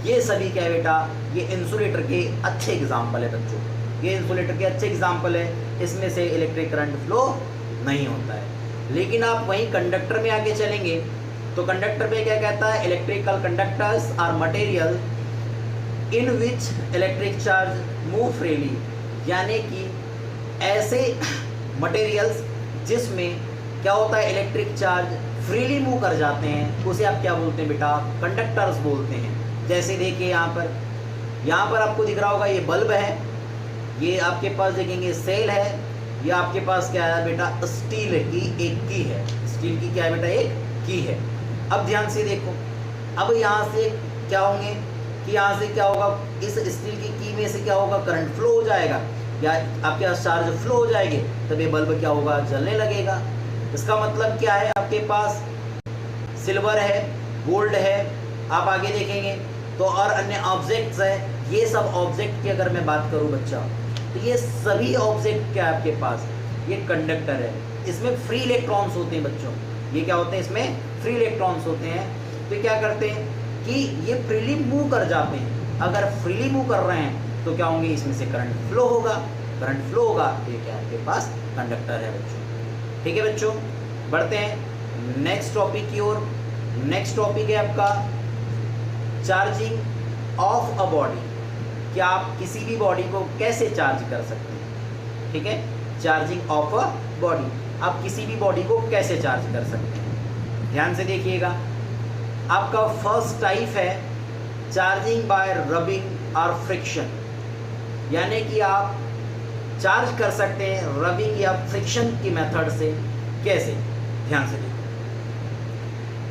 ये सभी क्या है बेटा, ये इंसुलेटर के अच्छे एग्जाम्पल है बच्चों, ये इंसुलेटर के अच्छे एग्जाम्पल है। इसमें से इलेक्ट्रिक करंट फ्लो नहीं होता है। लेकिन आप वहीं कंडक्टर में आगे चलेंगे तो कंडक्टर में क्या कहता है, electrical conductors are material in which electric charge move freely. यानी कि ऐसे मटेरियल्स जिसमें क्या होता है, इलेक्ट्रिक चार्ज फ्रीली मूव कर जाते हैं, उसे आप क्या बोलते हैं बेटा, कंडक्टर्स बोलते हैं। जैसे देखिए यहाँ पर आपको दिख रहा होगा ये बल्ब है, ये आपके पास देखेंगे सेल है, ये आपके पास क्या है बेटा, स्टील की एक की है, स्टील की क्या है बेटा, एक की है। अब ध्यान से देखो, अब यहाँ से क्या होंगे कि यहाँ से क्या होगा, इस स्टील की में से क्या होगा, करंट फ्लो हो जाएगा या आपके पास चार्ज फ्लो हो जाएगी, तब ये बल्ब क्या होगा, जलने लगेगा। इसका मतलब क्या है, आपके पास सिल्वर है, गोल्ड है, आप आगे देखेंगे तो और अन्य ऑब्जेक्ट्स है। ये सब ऑब्जेक्ट की अगर मैं बात करूँ बच्चा, तो ये सभी ऑब्जेक्ट क्या है आपके पास, ये कंडक्टर है। इसमें फ्री इलेक्ट्रॉन्स होते हैं बच्चों, ये क्या होते हैं, इसमें फ्री इलेक्ट्रॉन्स होते हैं। तो क्या करते हैं कि ये फ्रीली मूव कर जाते हैं। अगर फ्रीली मूव कर रहे हैं तो क्या होंगे, इसमें से करंट फ्लो होगा, करंट फ्लो होगा तो ये क्या आपके पास कंडक्टर है बच्चों। ठीक है बच्चों, बढ़ते हैं नेक्स्ट टॉपिक की ओर। नेक्स्ट टॉपिक है आपका चार्जिंग ऑफ अ बॉडी, कि आप किसी भी बॉडी को कैसे चार्ज कर सकते हैं। ठीक है, चार्जिंग ऑफ अ बॉडी, आप किसी भी बॉडी को कैसे चार्ज कर सकते हैं। ध्यान से देखिएगा, आपका फर्स्ट टाइप है चार्जिंग बाय रबिंग और फ्रिक्शन, यानी कि आप चार्ज कर सकते हैं रबिंग या फ्रिक्शन की मेथड से। कैसे, ध्यान से देखो।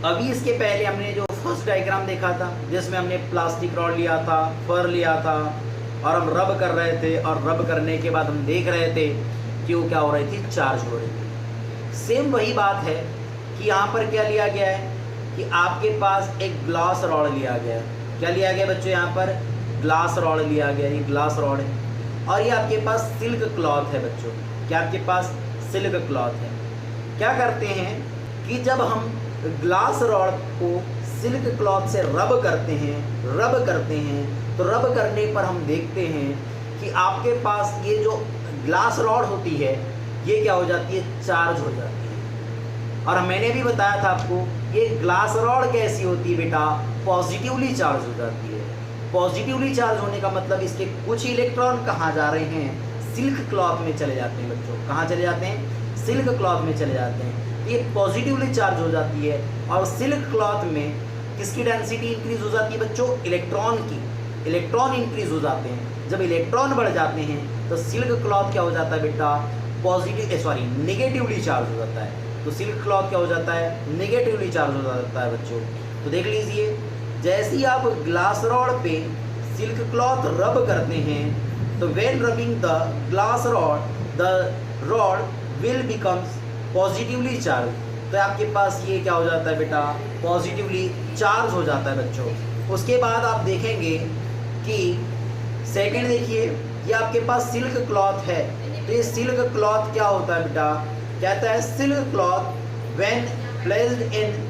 अभी इसके पहले हमने जो फर्स्ट डायग्राम देखा था, जिसमें हमने प्लास्टिक रॉड लिया था, फर लिया था और हम रब कर रहे थे, और रब करने के बाद हम देख रहे थे कि वो क्या हो रही थी, चार्ज हो रही थी। सेम वही बात है कि यहाँ पर क्या लिया गया है कि आपके पास एक ग्लास रॉड लिया गया है। क्या लिया गया बच्चों, यहाँ पर ग्लास रॉड लिया गया, ये ग्लास रॉड है, और ये आपके पास सिल्क क्लॉथ है बच्चों। क्या आपके पास सिल्क क्लॉथ है। क्या करते हैं कि जब हम ग्लास रॉड को सिल्क क्लॉथ से रब करते हैं, तो रब करने पर हम देखते हैं कि आपके पास ये जो ग्लास रॉड होती है ये क्या हो जाती है, चार्ज हो जाती है। और मैंने भी बताया था आपको, ये ग्लास रॉड कैसी होती है बेटा, पॉजिटिवली चार्ज हो जाती है। पॉजिटिवली चार्ज होने का मतलब इसके कुछ इलेक्ट्रॉन कहाँ जा रहे हैं, सिल्क क्लॉथ में चले जाते हैं बच्चों। कहाँ चले जाते हैं, सिल्क क्लॉथ में चले जाते हैं। ये पॉजिटिवली चार्ज हो जाती है, और सिल्क क्लॉथ में किसकी डेंसिटी इंक्रीज हो जाती है बच्चों, इलेक्ट्रॉन की। इलेक्ट्रॉन इंक्रीज हो जाते हैं। जब इलेक्ट्रॉन बढ़ जाते हैं तो सिल्क क्लॉथ क्या हो जाता है बेटा, नेगेटिवली चार्ज हो जाता है। तो सिल्क क्लॉथ क्या हो जाता है, नेगेटिवली चार्ज हो जाता है बच्चों। तो देख लीजिए, जैसे ही आप ग्लास रॉड पे सिल्क क्लॉथ रब करते हैं, तो when rubbing the glass rod, the rod will becomes positively charge. तो आपके पास ये क्या हो जाता है बेटा, पॉजिटिवली चार्ज हो जाता है बच्चों। उसके बाद आप देखेंगे कि सेकंड देखिए, ये आपके पास सिल्क क्लॉथ है, तो ये सिल्क क्लॉथ क्या होता है बेटा, कहता है silk cloth when placed in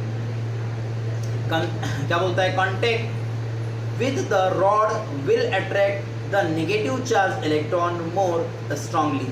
क्या बोलता है, contact with the rod will attract the negative charge electron more strongly.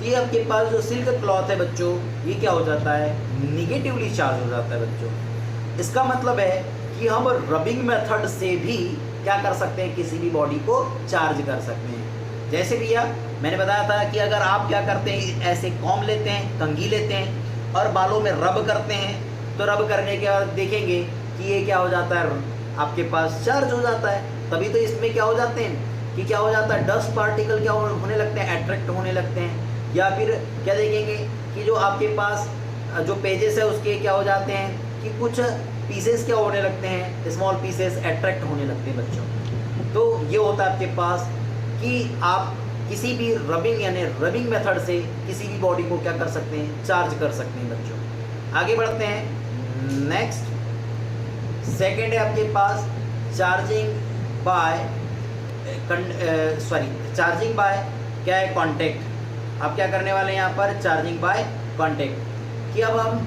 ये आपके पास जो सिल्क क्लॉथ है बच्चों, ये क्या हो जाता है, निगेटिवली चार्ज हो जाता है बच्चों। इसका मतलब है कि हम रबिंग मेथड से भी क्या कर सकते हैं, किसी भी बॉडी को चार्ज कर सकते हैं। जैसे भैया मैंने बताया था कि अगर आप क्या करते हैं, ऐसे कॉम लेते हैं, कंघी लेते हैं और बालों में रब करते हैं, तो रब करने के बाद देखेंगे कि ये क्या हो जाता है, आपके पास चार्ज हो जाता है। तभी तो इसमें क्या हो जाते हैं कि क्या हो जाता है, डस्ट पार्टिकल क्या होने लगते हैं, अट्रैक्ट होने लगते हैं। या फिर क्या देखेंगे कि जो आपके पास जो पेजेस है उसके क्या हो जाते हैं कि कुछ पीसेस क्या होने लगते हैं, स्मॉल पीसेस अट्रैक्ट होने लगते हैं बच्चों। तो ये होता है आपके पास कि आप किसी भी रबिंग यानी रबिंग मेथड से किसी भी बॉडी को क्या कर सकते हैं, चार्ज कर सकते हैं बच्चों। आगे बढ़ते हैं नेक्स्ट। सेकेंड है आपके पास चार्जिंग बाय चार्जिंग बाय क्या है, कॉन्टेक्ट। आप क्या करने वाले हैं यहाँ पर, चार्जिंग बाय कॉन्टेक्ट, कि अब हम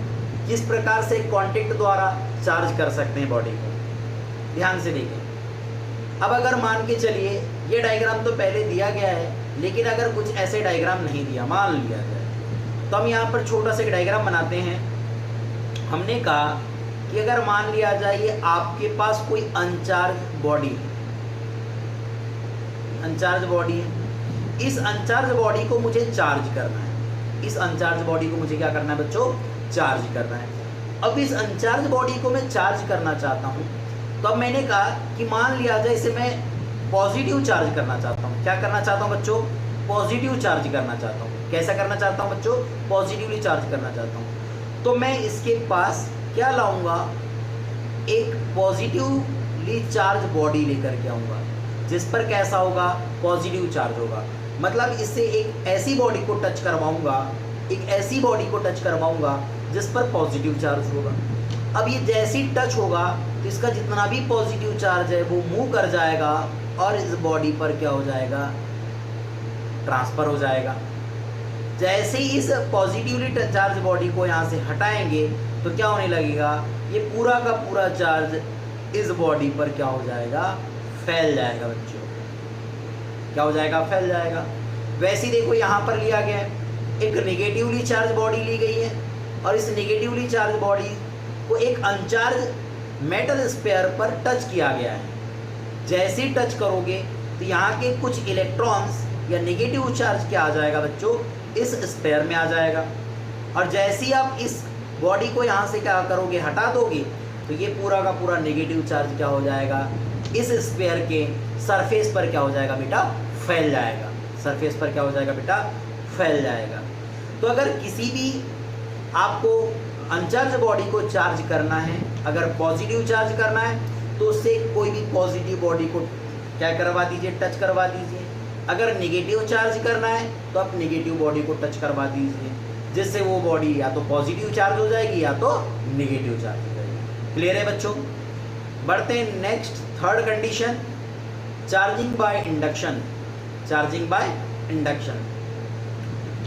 किस प्रकार से कॉन्टेक्ट द्वारा चार्ज कर सकते हैं बॉडी को। ध्यान से देखें। अब अगर मान के चलिए, ये डायग्राम तो पहले दिया गया है, लेकिन अगर कुछ ऐसे डायग्राम नहीं दिया, मान लिया जाए, तो हम यहाँ पर छोटा सा एक डायग्राम बनाते हैं। हमने कहा कि अगर मान लिया जाए ये आपके पास कोई अनचार्ज बॉडी है, अनचार्ज बॉडी है, इस अनचार्ज बॉडी को मुझे चार्ज करना है। इस अनचार्ज बॉडी को मुझे क्या करना है बच्चों, चार्ज करना है। अब इस अनचार्ज बॉडी को मैं चार्ज करना चाहता हूँ, तो अब मैंने कहा कि मान लिया जाए इसे मैं पॉजिटिव चार्ज करना चाहता हूँ। क्या करना चाहता हूँ बच्चों, पॉजिटिव चार्ज करना चाहता हूँ। कैसा करना चाहता हूँ बच्चों, पॉजिटिवली चार्ज करना चाहता हूँ। तो मैं इसके पास क्या लाऊंगा, एक पॉजिटिवली चार्ज बॉडी लेकर के आऊँगा, जिस पर कैसा होगा, पॉजिटिव चार्ज होगा। मतलब इससे एक ऐसी बॉडी को टच करवाऊंगा, एक ऐसी बॉडी को टच करवाऊंगा जिस पर पॉजिटिव चार्ज होगा। अब ये जैसी टच होगा तो इसका जितना भी पॉजिटिव चार्ज है वो मूव कर जाएगा और इस बॉडी पर क्या हो जाएगा, ट्रांसफ़र हो जाएगा। जैसे ही इस पॉजिटिवली चार्ज बॉडी को यहाँ से हटाएंगे तो क्या होने लगेगा, ये पूरा का पूरा चार्ज इस बॉडी पर क्या हो जाएगा, फैल जाएगा बच्चों। क्या हो जाएगा, फैल जाएगा। वैसे ही देखो यहाँ पर लिया गया है, एक नेगेटिवली चार्ज बॉडी ली गई है और इस नेगेटिवली चार्ज बॉडी को एक अनचार्ज मेटल स्फीयर पर टच किया गया है। जैसे ही टच करोगे तो यहाँ के कुछ इलेक्ट्रॉन्स या नेगेटिव चार्ज क्या आ जाएगा बच्चों, इस स्फीयर में आ जाएगा। और जैसे ही आप इस बॉडी को यहाँ से क्या करोगे, हटा दोगे, तो ये पूरा का पूरा नेगेटिव चार्ज क्या हो जाएगा, इस स्फीयर के सरफेस पर क्या हो जाएगा बेटा, फैल जाएगा। सरफेस पर क्या हो जाएगा बेटा, फैल जाएगा। तो अगर किसी भी आपको अनचार्ज बॉडी को चार्ज करना है, अगर पॉजिटिव चार्ज करना है तो उससे कोई भी पॉजिटिव बॉडी को क्या करवा दीजिए, टच करवा दीजिए। अगर नेगेटिव चार्ज करना है तो आप नेगेटिव बॉडी को टच करवा दीजिए, जिससे वो बॉडी या तो पॉजिटिव चार्ज हो जाएगी या तो नेगेटिव चार्ज हो जाएगी। क्लियर है बच्चों। बढ़ते हैं next, third condition, charging by induction. Charging by induction.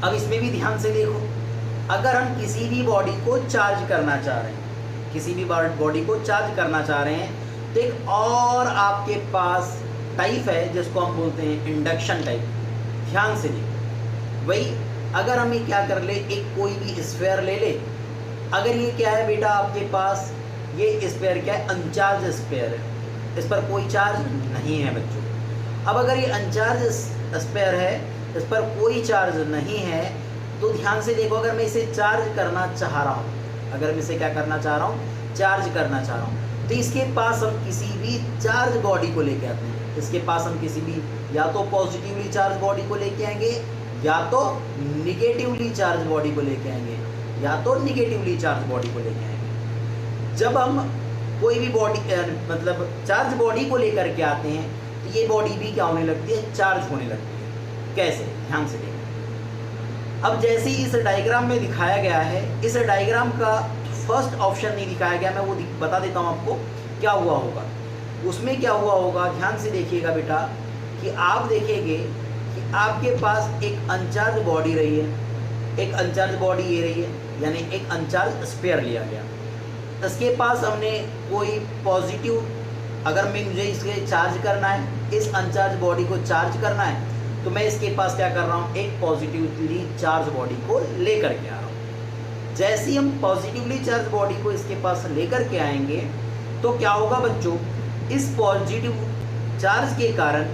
अब इसमें भी ध्यान से देखो, अगर हम किसी भी बॉडी को चार्ज करना चाह रहे हैं, किसी भी बॉडी को चार्ज करना चाह रहे हैं, तो एक और आपके पास टाइप है जिसको हम बोलते हैं इंडक्शन टाइप। ध्यान से देखो, वही अगर हम ये क्या कर ले, एक कोई भी स्फीयर ले ले। अगर ये क्या है बेटा आपके पास, ये स्फीयर क्या है, अनचार्ज स्फीयर है, इस पर कोई चार्ज नहीं है बच्चों। अब अगर ये अनचार्ज स्फीयर है, इस पर कोई चार्ज नहीं है, तो ध्यान से देखो, अगर मैं इसे चार्ज करना चाह रहा हूँ, अगर मैं इसे क्या करना चाह रहा हूँ, चार्ज करना चाह रहा हूँ, तो इसके पास हम किसी भी चार्ज बॉडी को लेके आते हैं। इसके पास हम किसी भी या तो पॉजिटिवली चार्ज बॉडी को लेके आएंगे, या तो निगेटिवली चार्ज बॉडी को लेके आएंगे, या तो निगेटिवली चार्ज बॉडी को लेके आएंगे। जब हम कोई भी बॉडी मतलब चार्ज बॉडी को लेकर के आते हैं, तो ये बॉडी भी क्या होने लगती है, चार्ज होने लगती है। कैसे, ध्यान से देखो। अब जैसे ही इस डायग्राम में दिखाया गया है, इस डायग्राम का फर्स्ट ऑप्शन नहीं दिखाया गया, मैं वो बता देता हूँ आपको क्या हुआ होगा। उसमें क्या हुआ होगा, ध्यान से देखिएगा बेटा, कि आप देखेंगे कि आपके पास एक अनचार्ज बॉडी रही है, एक अनचार्ज बॉडी ये रही है, यानी एक अनचार्ज स्फीयर लिया गया। इसके पास हमने कोई पॉजिटिव, अगर मैं मुझे इसके चार्ज करना है, इस अनचार्ज बॉडी को चार्ज करना है, तो मैं इसके पास क्या कर रहा हूँ, एक पॉजिटिवली चार्ज बॉडी को लेकर के आ रहा हूँ। जैसे ही हम पॉजिटिवली चार्ज बॉडी को इसके पास लेकर के आएंगे, तो क्या होगा बच्चों, इस पॉजिटिव चार्ज के कारण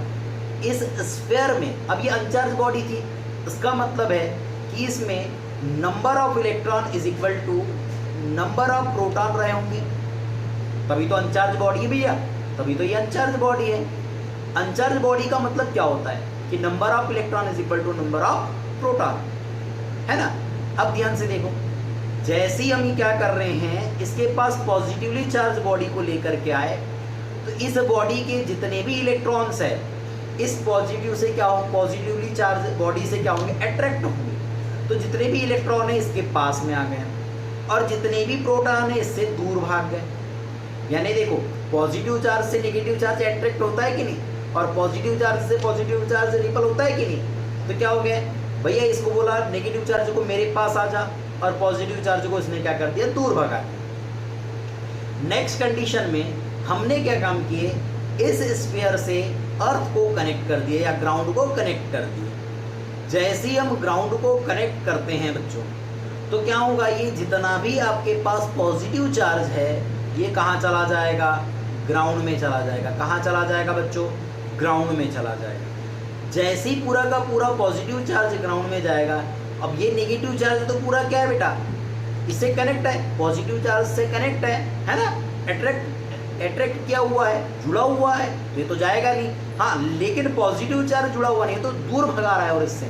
इस स्फीयर में, अब ये अनचार्ज बॉडी थी, इसका मतलब है कि इसमें number of electron is equal to number of proton रहे होंगे, तभी तो अनचार्ज बॉडी है भैया, तभी तो ये अनचार्ज बॉडी है। अनचार्ज बॉडी का मतलब क्या होता है कि number of electron is equal to number of proton, है ना। अब ध्यान से देखो, जैसे ही हम क्या कर रहे हैं, इसके पास पॉजिटिवली चार्ज बॉडी को लेकर के आए, तो इस बॉडी के जितने भी इलेक्ट्रॉन्स है, इस पॉजिटिव से क्या होंगे, पॉजिटिवली चार्ज बॉडी से क्या होंगे, अट्रैक्ट होंगे। तो जितने भी इलेक्ट्रॉन है इसके पास में आ गए, और जितने भी प्रोटॉन है इससे दूर भाग गए। यानी देखो, पॉजिटिव चार्ज से नेगेटिव चार्ज अट्रैक्ट होता है कि नहीं, और पॉजिटिव चार्ज से पॉजिटिव चार्ज रिपल होता है कि नहीं। तो क्या हो गया भैया, इसको बोला नेगेटिव चार्ज को मेरे पास आ जा, और पॉजिटिव चार्ज को इसने क्या कर दिया, दूर भगा दिया। नेक्स्ट कंडीशन में हमने क्या काम किए, इस स्फीयर से अर्थ को कनेक्ट कर दिए या ग्राउंड को कनेक्ट कर दिए। जैसे ही हम ग्राउंड को कनेक्ट करते हैं बच्चों, तो क्या होगा, ये जितना भी आपके पास पॉजिटिव चार्ज है, ये कहाँ चला जाएगा, ग्राउंड में चला जाएगा। कहाँ चला जाएगा बच्चों, ग्राउंड में चला जाएगा। जैसे ही पूरा का पूरा पॉजिटिव चार्ज ग्राउंड में जाएगा, अब ये नेगेटिव चार्ज तो पूरा क्या है बेटा, इससे कनेक्ट है, पॉजिटिव चार्ज से कनेक्ट है ना, अट्रैक्ट किया हुआ है, जुड़ा हुआ है, तो ये तो जाएगा नहीं। हाँ, लेकिन पॉजिटिव चार्ज जुड़ा हुआ नहीं है, तो दूर भगा रहा है, और इससे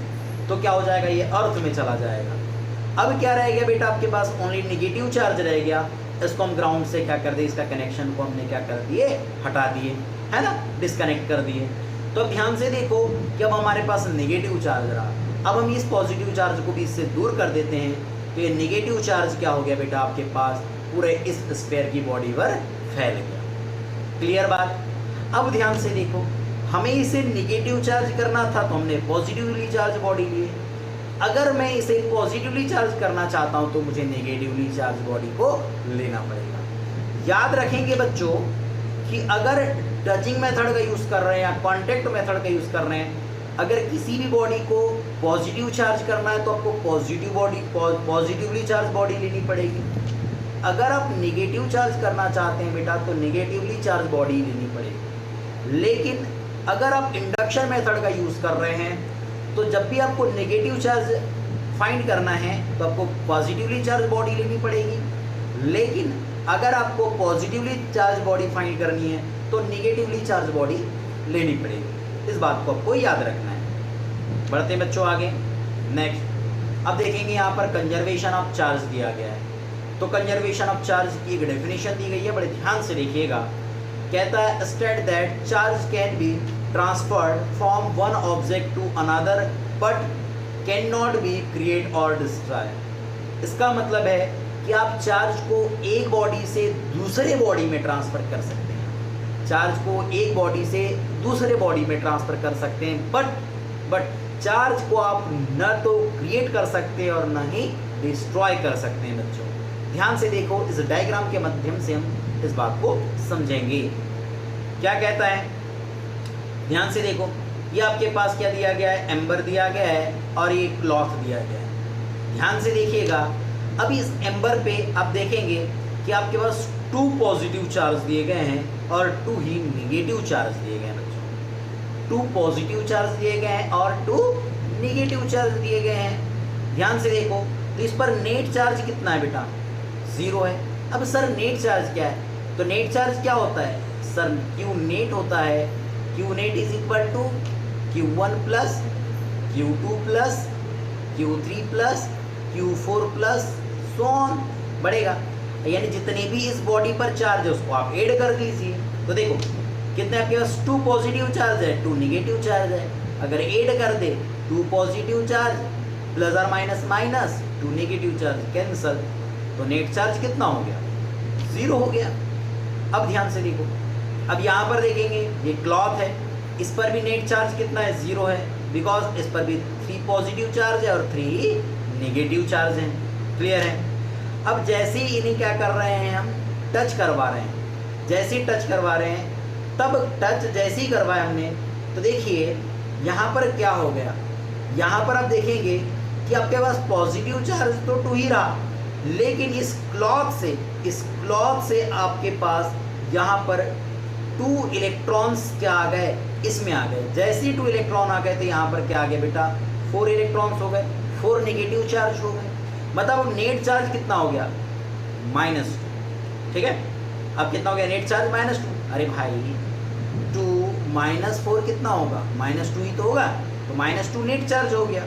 तो क्या हो जाएगा, ये अर्थ में चला जाएगा। अब क्या रह गया बेटा, आपके पास ओनली नेगेटिव चार्ज रह गया, इसको हम ग्राउंड से क्या कर दिए, इसका कनेक्शन को हमने क्या कर दिए, हटा दिए, है ना, डिस्कनेक्ट कर दिए। तो अब ध्यान से देखो कि अब हमारे पास नेगेटिव चार्ज रहा, अब हम इस पॉजिटिव चार्ज को भी इससे दूर कर देते हैं, तो ये नेगेटिव चार्ज क्या हो गया बेटा, आपके पास पूरे इस स्फीयर की बॉडी पर फैल गया। क्लियर बात। अब ध्यान से देखो, हमें इसे नेगेटिव चार्ज करना था, तो हमने पॉजिटिवली चार्ज बॉडी लिए। अगर मैं इसे पॉजिटिवली चार्ज करना चाहता हूं, तो मुझे नेगेटिवली चार्ज बॉडी को लेना पड़ेगा। याद रखेंगे बच्चों कि अगर टचिंग मेथड का यूज़ कर रहे हैं या कॉन्टेक्ट मेथड का यूज़ कर रहे हैं, अगर किसी भी बॉडी को पॉजिटिव चार्ज करना है तो आपको पॉजिटिवली चार्ज बॉडी लेनी पड़ेगी। अगर आप नेगेटिव चार्ज करना चाहते हैं बेटा तो नेगेटिवली चार्ज बॉडी लेनी पड़ेगी। लेकिन अगर आप इंडक्शन मेथड का यूज़ कर रहे हैं तो जब भी आपको नेगेटिव चार्ज फाइंड करना है तो आपको पॉजिटिवली चार्ज बॉडी लेनी पड़ेगी। लेकिन अगर आपको पॉजिटिवली चार्ज बॉडी फाइंड करनी है तो नेगेटिवली चार्ज बॉडी लेनी पड़ेगी। इस बात को आपको याद रखना है। बढ़ते हैं बच्चों आगे। नेक्स्ट अब देखेंगे यहाँ पर कंजर्वेशन ऑफ चार्ज दिया गया है। तो कंजर्वेशन ऑफ चार्ज की एक डेफिनेशन दी गई है, बड़े ध्यान से देखिएगा। कहता है state that charge can be transferred from one object to another but can not be create और डिस्ट्रॉय। इसका मतलब है कि आप चार्ज को एक बॉडी से दूसरे बॉडी में ट्रांसफ़र कर सकते हैं। चार्ज को एक बॉडी से दूसरे बॉडी में ट्रांसफ़र कर सकते हैं, बट चार्ज को आप न तो क्रिएट कर सकते हैं और न ही डिस्ट्रॉय कर सकते हैं। बच्चों ध्यान से देखो, इस डायग्राम के माध्यम से हम इस बात को समझेंगे। क्या कहता है, ध्यान से देखो, ये आपके पास क्या दिया गया है, एम्बर दिया गया है और ये क्लॉथ दिया गया है। ध्यान से देखिएगा। अब इस एम्बर पे आप देखेंगे कि आपके पास 2 पॉजिटिव चार्ज दिए गए हैं और 2 ही निगेटिव चार्ज दिए गए हैं। बच्चों 2 पॉजिटिव चार्ज दिए गए हैं और 2 निगेटिव चार्ज दिए गए हैं। ध्यान से देखो, तो इस पर नेट चार्ज कितना है बेटा, 0 है। अब सर नेट चार्ज क्या है, तो नेट चार्ज क्या होता है सर, क्यू नेट होता है। Q net is equal to Q1 plus Q2 plus Q3 plus Q4 plus so on बढ़ेगा। यानी जितने भी इस बॉडी पर चार्ज है उसको आप ऐड कर लीजिए। तो देखो कितने आपके पास 2 पॉजिटिव चार्ज है, 2 निगेटिव चार्ज है। अगर ऐड कर दे 2 पॉजिटिव चार्ज प्लस और minus minus 2 negative charge cancel, तो नेट चार्ज कितना हो गया, 0 हो गया। अब ध्यान से देखो, अब यहाँ पर देखेंगे ये क्लॉथ है, इस पर भी नेट चार्ज कितना है, 0 है, बिकॉज इस पर भी 3 पॉजिटिव चार्ज है और 3 नेगेटिव चार्ज हैं। क्लियर है। अब जैसे ही इन्हें क्या कर रहे हैं, हम टच करवा रहे हैं। जैसे ही टच करवा रहे हैं, तब टच जैसे ही करवाया हमने, तो देखिए यहाँ पर क्या हो गया, यहाँ पर आप देखेंगे कि आपके पास पॉजिटिव चार्ज तो 2 ही रहा, लेकिन इस क्लॉथ से आपके पास यहाँ पर 2 इलेक्ट्रॉन्स क्या आ गए, इसमें आ गए। जैसे ही 2 इलेक्ट्रॉन आ गए तो यहाँ पर क्या आ गया बेटा, 4 इलेक्ट्रॉन्स हो गए, 4 नेगेटिव चार्ज हो गए। मतलब अब नेट चार्ज कितना हो गया, -2। ठीक है, अब कितना हो गया नेट चार्ज, -2। अरे भाई 2 - 4 कितना होगा, -2 ही तो होगा, तो -2 नेट चार्ज हो गया।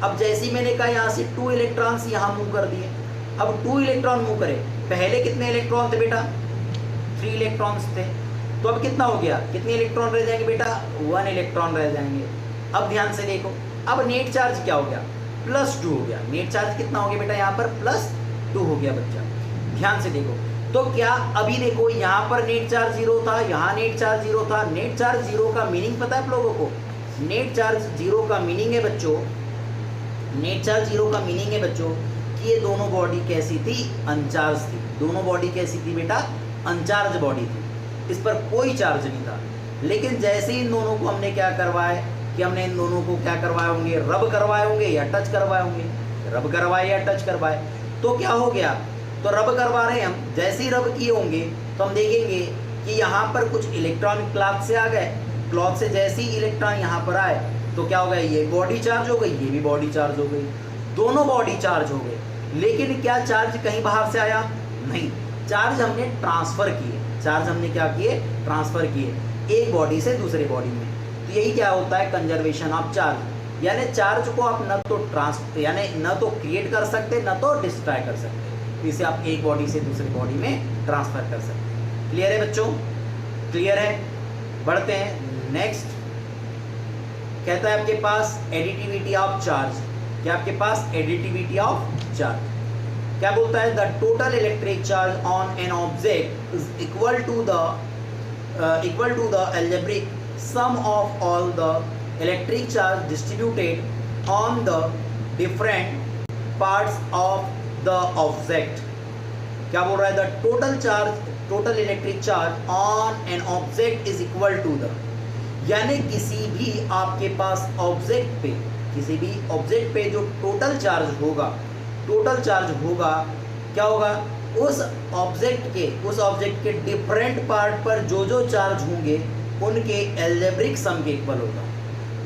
अब जैसे ही मैंने कहा यहाँ से 2 इलेक्ट्रॉन्स यहाँ मूव कर दिए। अब 2 इलेक्ट्रॉन मूव करे, पहले कितने इलेक्ट्रॉन थे बेटा, 3 इलेक्ट्रॉन्स थे। तो अब कितना हो गया, कितने इलेक्ट्रॉन रह जाएंगे बेटा, 1 इलेक्ट्रॉन रह जाएंगे। अब ध्यान से देखो, अब नेट चार्ज क्या हो गया, +2 हो गया। नेट चार्ज कितना हो गया बेटा, यहाँ पर +2 हो गया बच्चा। ध्यान से देखो, तो क्या अभी देखो यहाँ पर नेट चार्ज 0 था, यहाँ नेट चार्ज 0 था। नेट चार्ज 0 का मीनिंग पता है आप लोगों को, नेट चार्ज 0 का मीनिंग है बच्चों, नेट चार्ज 0 का मीनिंग है बच्चों कि ये दोनों बॉडी कैसी थी, अनचार्ज थी। दोनों बॉडी कैसी थी बेटा, अनचार्ज बॉडी थी, इस पर कोई चार्ज नहीं था। लेकिन जैसे ही इन दोनों को हमने क्या करवाया कि हमने इन दोनों को क्या करवाए होंगे, रब करवाए होंगे या टच करवाए होंगे, रब करवाए या टच करवाए, तो क्या हो गया, तो रब करवा रहे हैं हम। जैसे ही रब किए होंगे तो हम देखेंगे कि यहाँ पर कुछ इलेक्ट्रॉन क्लॉथ से आ गए, क्लॉथ से जैसे ही इलेक्ट्रॉन यहाँ पर आए तो क्या हो गया, ये बॉडी चार्ज हो गई, ये भी बॉडी चार्ज हो गई, दोनों बॉडी चार्ज हो गए। लेकिन क्या चार्ज कहीं बाहर से आया, नहीं, चार्ज हमने ट्रांसफ़र किए। चार्ज हमने क्या किए, ट्रांसफ़र किए एक बॉडी से दूसरे बॉडी में। तो यही क्या होता है, कंजर्वेशन ऑफ चार्ज। यानी चार्ज को आप न तो न तो क्रिएट कर सकते, न तो डिस्ट्रॉय कर सकते, इसे आप एक बॉडी से दूसरी बॉडी में ट्रांसफ़र कर सकते। क्लियर है बच्चों, क्लियर है। बढ़ते हैं नेक्स्ट। कहता है आपके पास एडिटिविटी ऑफ चार्ज, क्या आपके पास एडिटिविटी ऑफ चार्ज क्या बोलता है, the total electric charge on an object is equal to the algebraic sum of all the electric charge distributed on the different parts of the object। क्या बोल रहा है, the total charge total electric charge on an object is equal to the, यानी किसी भी आपके पास object पे, किसी भी ऑब्जेक्ट पे जो टोटल चार्ज होगा क्या होगा, उस ऑब्जेक्ट के डिफरेंट पार्ट पर जो चार्ज होंगे उनके एल्जेब्रिक सम के इक्वल होगा।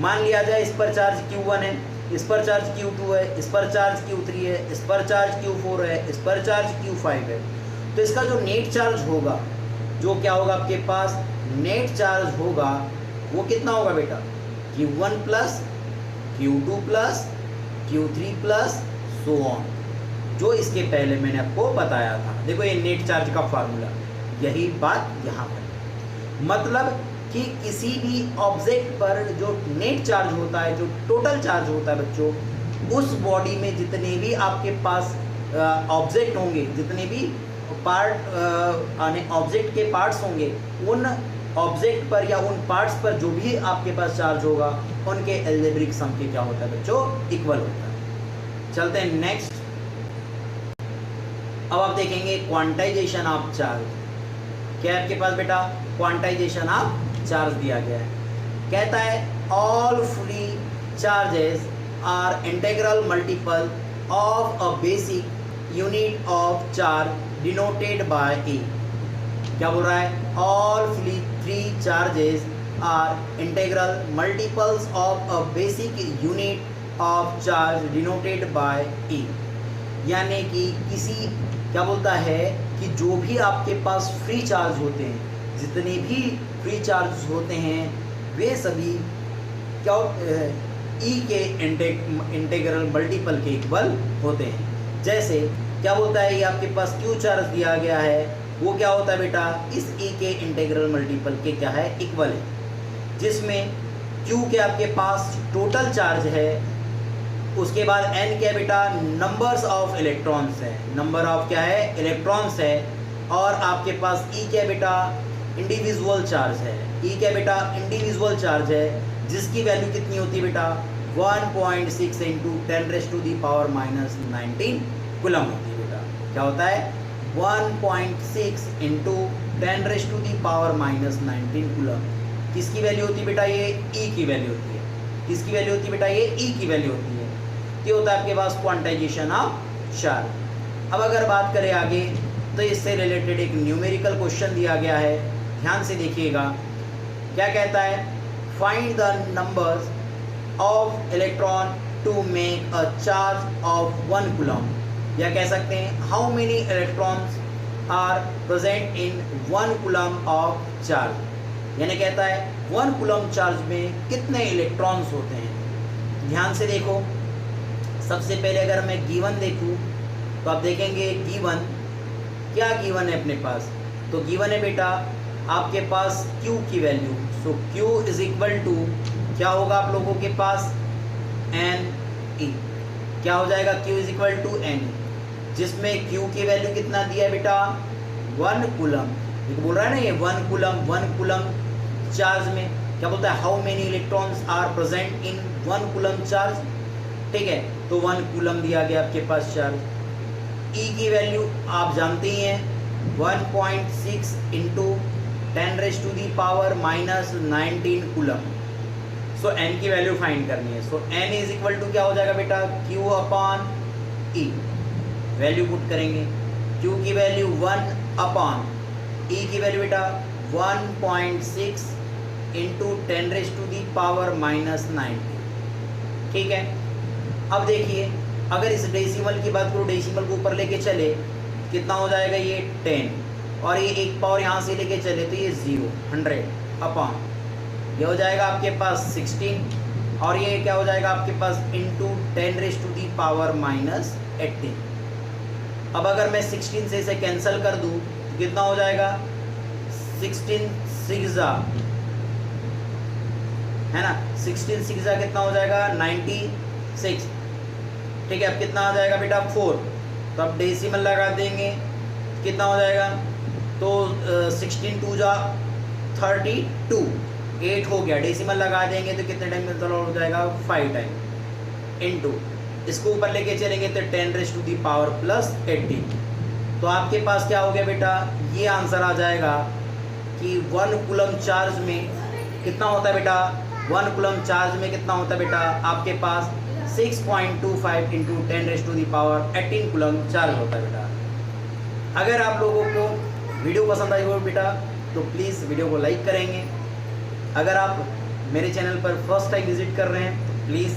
मान लिया जाए इस पर चार्ज Q1 है, इस पर चार्ज Q2 है, इस पर चार्ज Q3 है, इस पर चार्ज Q4 है, इस पर चार्ज Q5 है। तो इसका जो नेट चार्ज होगा, जो क्या होगा आपके पास नेट चार्ज होगा, वो कितना होगा बेटा, Q1 plus Q2 plus Q3 plus so on, जो इसके पहले मैंने आपको बताया था। देखो ये नेट चार्ज का फार्मूला, यही बात यहाँ पर, मतलब कि किसी भी ऑब्जेक्ट पर जो नेट चार्ज होता है, जो टोटल चार्ज होता है बच्चों, उस बॉडी में जितने भी आपके पास ऑब्जेक्ट होंगे, जितने भी ऑब्जेक्ट के पार्ट्स होंगे, उन ऑब्जेक्ट पर या उन पार्ट्स पर जो भी आपके पास चार्ज होगा उनके एल्जेब्रिक सम के क्या होता है बच्चों, इक्वल होता है। चलते हैं नेक्स्ट। अब आप देखेंगे क्वांटाइजेशन ऑफ चार्ज। क्या है आपके पास बेटा, क्वांटाइजेशन ऑफ चार्ज दिया गया है। कहता है all free charges are integral multiple of a basic unit of charge denoted by A. क्या बोल रहा है, all free charges are integral multiples of a basic unit of charge denoted by A, यानी कि किसी, क्या बोलता है कि जो भी आपके पास फ्री चार्ज होते हैं, जितने भी फ्री चार्ज होते हैं, वे सभी क्या ई के इंटीग्रल मल्टीपल के इक्वल होते हैं। जैसे क्या बोलता है, ये आपके पास क्यू चार्ज दिया गया है, वो क्या होता है बेटा, इस ई के इंटीग्रल मल्टीपल के क्या है, इक्वल है। जिसमें क्यू के आपके पास टोटल चार्ज है, उसके बाद एन क्या है बेटा, नंबर्स ऑफ इलेक्ट्रॉन्स है, नंबर ऑफ क्या है, इलेक्ट्रॉन्स है, और आपके पास ई क्या है बेटा, इंडिविजुअल चार्ज है। ई क्या बेटा, इंडिविजुअल चार्ज है, जिसकी वैल्यू कितनी होती है बेटा, 1.6 इंटू 10⁻⁻19 कूलम होती है बेटा। क्या होता है, 1.6 इंटू 10⁻⁻19 कूलम। किसकी वैल्यू होती है बेटा, ये ई की वैल्यू होती है। किसकी वैल्यू होती है बेटा, ये ई की वैल्यू होती है। ये होता है आपके पास क्वांटाइजेशन ऑफ चार्ज। अब अगर बात करें आगे, तो इससे रिलेटेड एक न्यूमेरिकल क्वेश्चन दिया गया है, ध्यान से देखिएगा। क्या कहता है, find the numbers of electron to make a charge of 1 coulomb, या कह सकते हैं how many electrons are present in 1 coulomb of charge, यानी कहता है 1 कूलम चार्ज में कितने इलेक्ट्रॉन्स होते हैं। ध्यान से देखो, सबसे पहले अगर मैं गिवन देखूं तो आप देखेंगे गिवन, क्या गिवन है अपने पास, तो गिवन है बेटा आपके पास Q की value. So Q is equal to क्या होगा आप लोगों के पास, NE। क्या हो जाएगा, Q is equal to NE, जिसमें Q की वैल्यू कितना दिया है बेटा, 1 कूलम। बोल रहा है ना ये 1 कूलम चार्ज में क्या बोलता है, how many electrons are present in 1 coulomb charge. ठीक है, तो 1 कूलम दिया गया आपके पास चार्ज। E की वैल्यू आप जानते ही हैं, 1.6 इंटू 10⁻⁻19 कूलम। सो n की वैल्यू फाइंड करनी है। So n is equal to क्या हो जाएगा बेटा, Q upon E। Value put करेंगे, Q की वैल्यू 1 अपॉन E की वैल्यू बेटा 1.6 इंटू 10⁻⁻19। ठीक है, अब देखिए अगर इस डेसिमल की बात करूँ, डेसिमल को ऊपर लेके चले कितना हो जाएगा, ये 10, और ये एक पावर यहाँ से लेके चले तो ये 0 100 अपॉन ये हो जाएगा आपके पास 16, और ये क्या हो जाएगा आपके पास इंटू 10⁻⁻18। अब अगर मैं 16 से इसे कैंसिल कर दूँ तो कितना हो जाएगा, 16 6 है ना, 16 6 कितना हो जाएगा 96। ठीक है, अब कितना आ जाएगा बेटा 4, तो अब डेसिमल लगा देंगे कितना हो जाएगा, तो 16 2 जा 32, 8 हो गया। डेसिमल लगा देंगे तो कितने टाइम में हो जाएगा 5 टाइम, इनटू इसको ऊपर लेके चलेंगे तो 10⁻+18। तो आपके पास क्या हो गया बेटा, ये आंसर आ जाएगा कि 1 कूलम चार्ज में कितना होता है बेटा, 1 कूलम चार्ज में कितना होता है बेटा, आपके पास 6.25 इंटू 10⁻18 कूलम चार्ज होता है बेटा। अगर आप लोगों को वीडियो पसंद आई हो बेटा तो प्लीज़ वीडियो को लाइक करेंगे। अगर आप मेरे चैनल पर फर्स्ट टाइम विजिट कर रहे हैं तो प्लीज़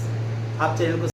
आप चैनल को